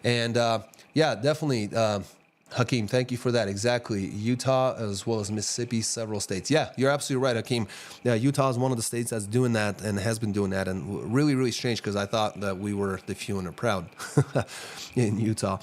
And definitely, Hakeem, thank you for that. Exactly. Utah as well as Mississippi, several states. Yeah, you're absolutely right, Hakeem. Yeah, Utah is one of the states that's doing that and has been doing that. And really, really strange because I thought that we were the few and the proud in Utah.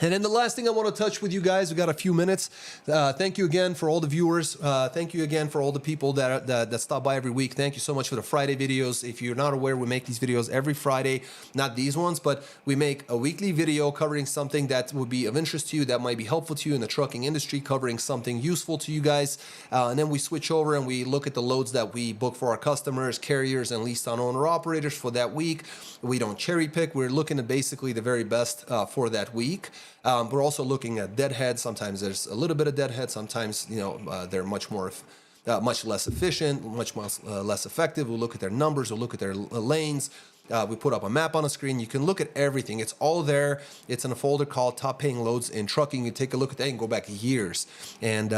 And then the last thing I want to touch with you guys, we got a few minutes. Thank you again for all the viewers. Thank you again for all the people that stop by every week. Thank you so much for the Friday videos. If you're not aware, we make these videos every Friday, not these ones, but we make a weekly video covering something that would be of interest to you, that might be helpful to you in the trucking industry, covering something useful to you guys. And then we switch over and we look at the loads that we book for our customers, carriers, and leased on owner operators for that week. We don't cherry pick. We're looking at basically the very best for that week. We're also looking at deadhead. Sometimes there's a little bit of deadhead. Sometimes, they're much less efficient, much less effective. We'll look at their numbers. We'll look at their lanes. We put up a map on a screen. You can look at everything. It's all there. It's in a folder called Top Paying Loads in Trucking. You take a look at that and go back years. And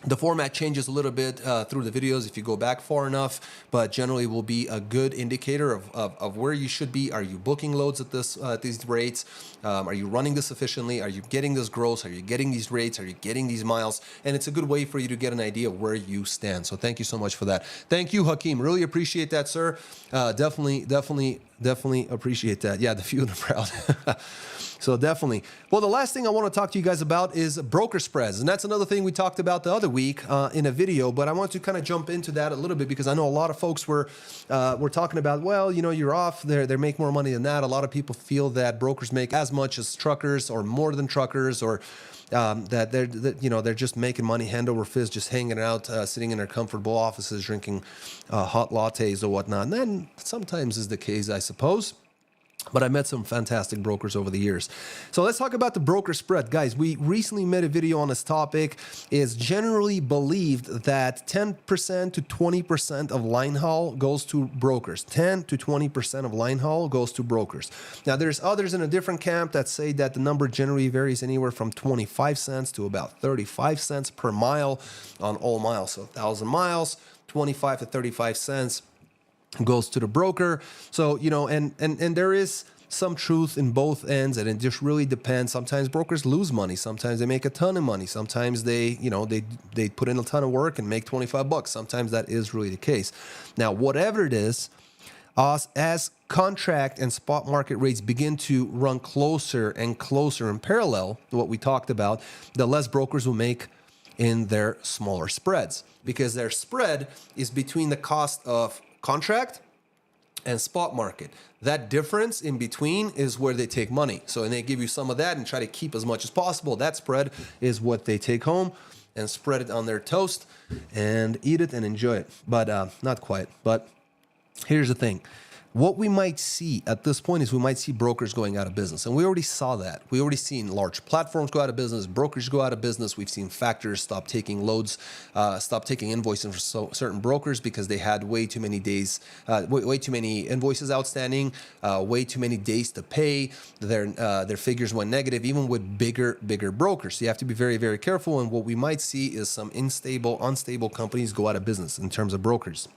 the format changes a little bit through the videos if you go back far enough, but generally will be a good indicator of where you should be. Are you booking loads at these rates? Are you running this efficiently? Are you getting this gross? Are you getting these rates? Are you getting these miles? And it's a good way for you to get an idea of where you stand. So thank you so much for that. Thank you, Hakeem. Really appreciate that, sir. Definitely appreciate that. Yeah, the few and the proud. So definitely. Well, the last thing I want to talk to you guys about is broker spreads. And that's another thing we talked about the other week in a video, but I want to kind of jump into that a little bit because I know a lot of folks were talking about, well, you're off, they make more money than that. A lot of people feel that brokers make as much as truckers or more than truckers, or that they're just making money hand over fist, just hanging out, sitting in their comfortable offices, drinking hot lattes or whatnot. And then sometimes is the case, I suppose. But I met some fantastic brokers over the years. So let's talk about the broker spread. Guys, we recently made a video on this topic. It's generally believed that 10% to 20% of line haul goes to brokers. 10 to 20% of line haul goes to brokers. Now, there's others in a different camp that say that the number generally varies anywhere from 25 cents to about 35 cents per mile on all miles. So 1,000 miles, 25 to 35 cents. Goes to the broker. So, and there is some truth in both ends, and it just really depends. Sometimes brokers lose money. Sometimes they make a ton of money. Sometimes they put in a ton of work and make $25. Sometimes that is really the case. Now, whatever it is, as contract and spot market rates begin to run closer and closer in parallel to what we talked about, the less brokers will make in their smaller spreads, because their spread is between the cost of contract and spot market. That difference in between is where they take money. So, and they give you some of that and try to keep as much as possible. That spread is what they take home and spread it on their toast and eat it and enjoy it. But not quite. But here's the thing. What we might see at this point is we might see brokers going out of business. And we already saw that. We already seen large platforms go out of business, brokers go out of business. We've seen factors stop taking loads, stop taking invoices for certain brokers because they had way too many days, way too many invoices outstanding, way too many days to pay. Their figures went negative, even with bigger brokers. So you have to be very, very careful. And what we might see is some unstable companies go out of business in terms of brokers.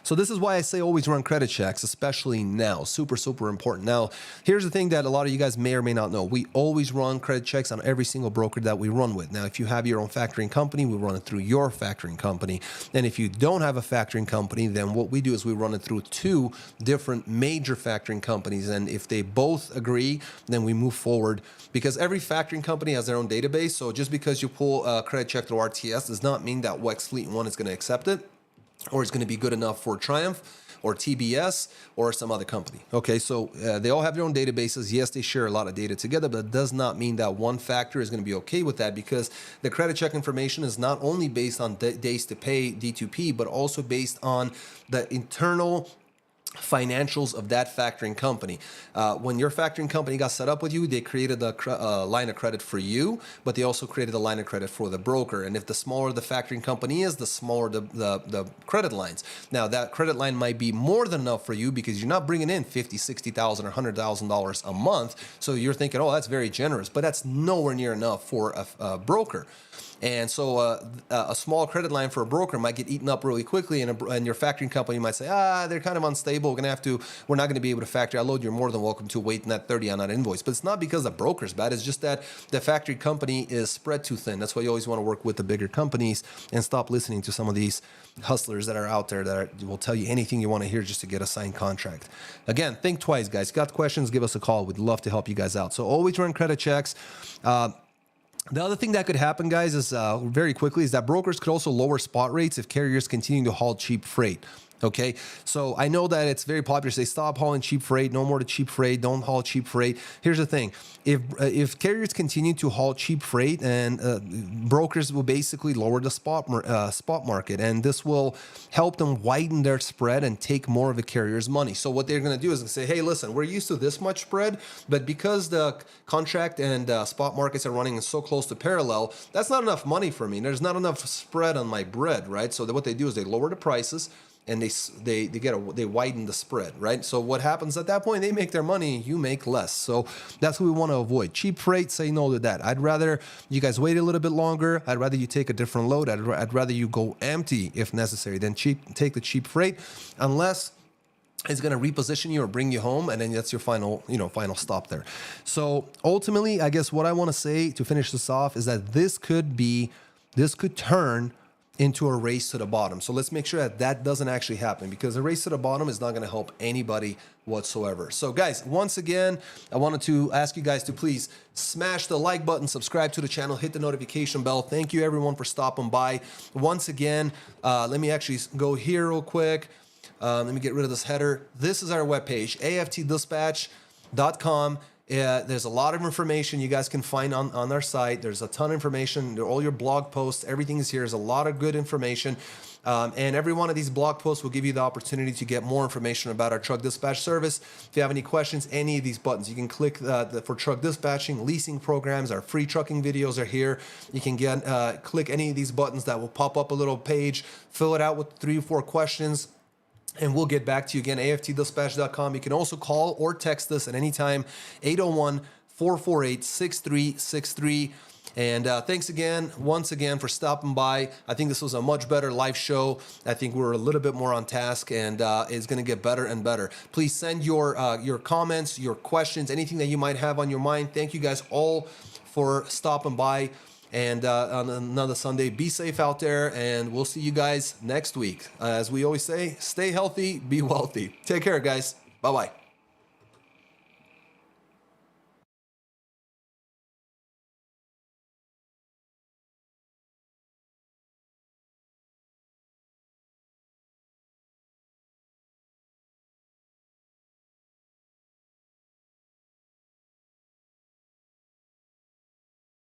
So this is why I say always run credit checks, especially now. Super, super important. Now, here's the thing that a lot of you guys may or may not know. We always run credit checks on every single broker that we run with. Now, if you have your own factoring company, we run it through your factoring company. And if you don't have a factoring company, then what we do is we run it through 2 different major factoring companies. And if they both agree, then we move forward, because every factoring company has their own database. So just because you pull a credit check through RTS does not mean that Wex Fleet One is going to accept it, or it's going to be good enough for Triumph or TBS or some other company. Okay, so they all have their own databases. Yes, they share a lot of data together, but it does not mean that one factor is going to be okay with that, because the credit check information is not only based on days to pay, D2P, but also based on the internal financials of that factoring company. When your factoring company got set up with you, they created a line of credit for you, but they also created a line of credit for the broker. And if the smaller the factoring company is, the smaller the credit lines. Now, that credit line might be more than enough for you because you're not bringing in $50,000, $60,000 or $100,000 a month. So you're thinking, oh, that's very generous, but that's nowhere near enough for a broker. And so a small credit line for a broker might get eaten up really quickly, and your factoring company might say, they're kind of unstable. We're not going to be able to factory a load. You're more than welcome to wait in that 30 on that invoice. But it's not because the broker's bad. It's just that the factory company is spread too thin. That's why you always want to work with the bigger companies and stop listening to some of these hustlers that are out there that will tell you anything you want to hear just to get a signed contract. Again, think twice, guys. Got questions, give us a call. We'd love to help you guys out. So always run credit checks. The other thing that could happen, guys, is very quickly, is that brokers could also lower spot rates if carriers continue to haul cheap freight. Okay, so I know that it's very popular to say stop hauling cheap freight, no more to cheap freight, don't haul cheap freight. Here's the thing: if carriers continue to haul cheap freight, and brokers will basically lower the spot market, and this will help them widen their spread and take more of the carrier's money. So what they're going to do is say, hey, listen, we're used to this much spread, but because the contract and spot markets are running so close to parallel, that's not enough money for me. There's not enough spread on my bread, right? So what they do is they lower the prices, and they widen the spread, right? So what happens at that point? They make their money, you make less. So that's what we want to avoid. Cheap freight, say no to that. I'd rather you guys wait a little bit longer. I'd rather you take a different load. I'd rather you go empty if necessary than take the cheap freight, unless it's going to reposition you or bring you home, and then that's your final stop there. So ultimately, I guess what I want to say to finish this off is that this could turn into a race to the bottom. So let's make sure that doesn't actually happen, because a race to the bottom is not going to help anybody whatsoever. So guys, once again, I wanted to ask you guys to please smash the like button, subscribe to the channel, hit the notification bell. Thank you everyone for stopping by. Once again, let me actually go here real quick. Let me get rid of this header. This is our webpage, aftdispatch.com. There's a lot of information you guys can find on our site. There's a ton of information. All your blog posts, everything is here. There's a lot of good information. And every one of these blog posts will give you the opportunity to get more information about our truck dispatch service. If you have any questions, any of these buttons, you can click for truck dispatching, leasing programs. Our free trucking videos are here. You can click any of these buttons that will pop up a little page, fill it out with 3 or 4 questions, and we'll get back to you again, aftdispatch.com. You can also call or text us at any time, 801-448-6363. And thanks once again for stopping by. I think this was a much better live show. I think we're a little bit more on task, and it's going to get better and better. Please send your comments, your questions, anything that you might have on your mind. Thank you guys all for stopping by. And on another Sunday, be safe out there, and we'll see you guys next week. As we always say, stay healthy, be wealthy. Take care, guys. Bye-bye.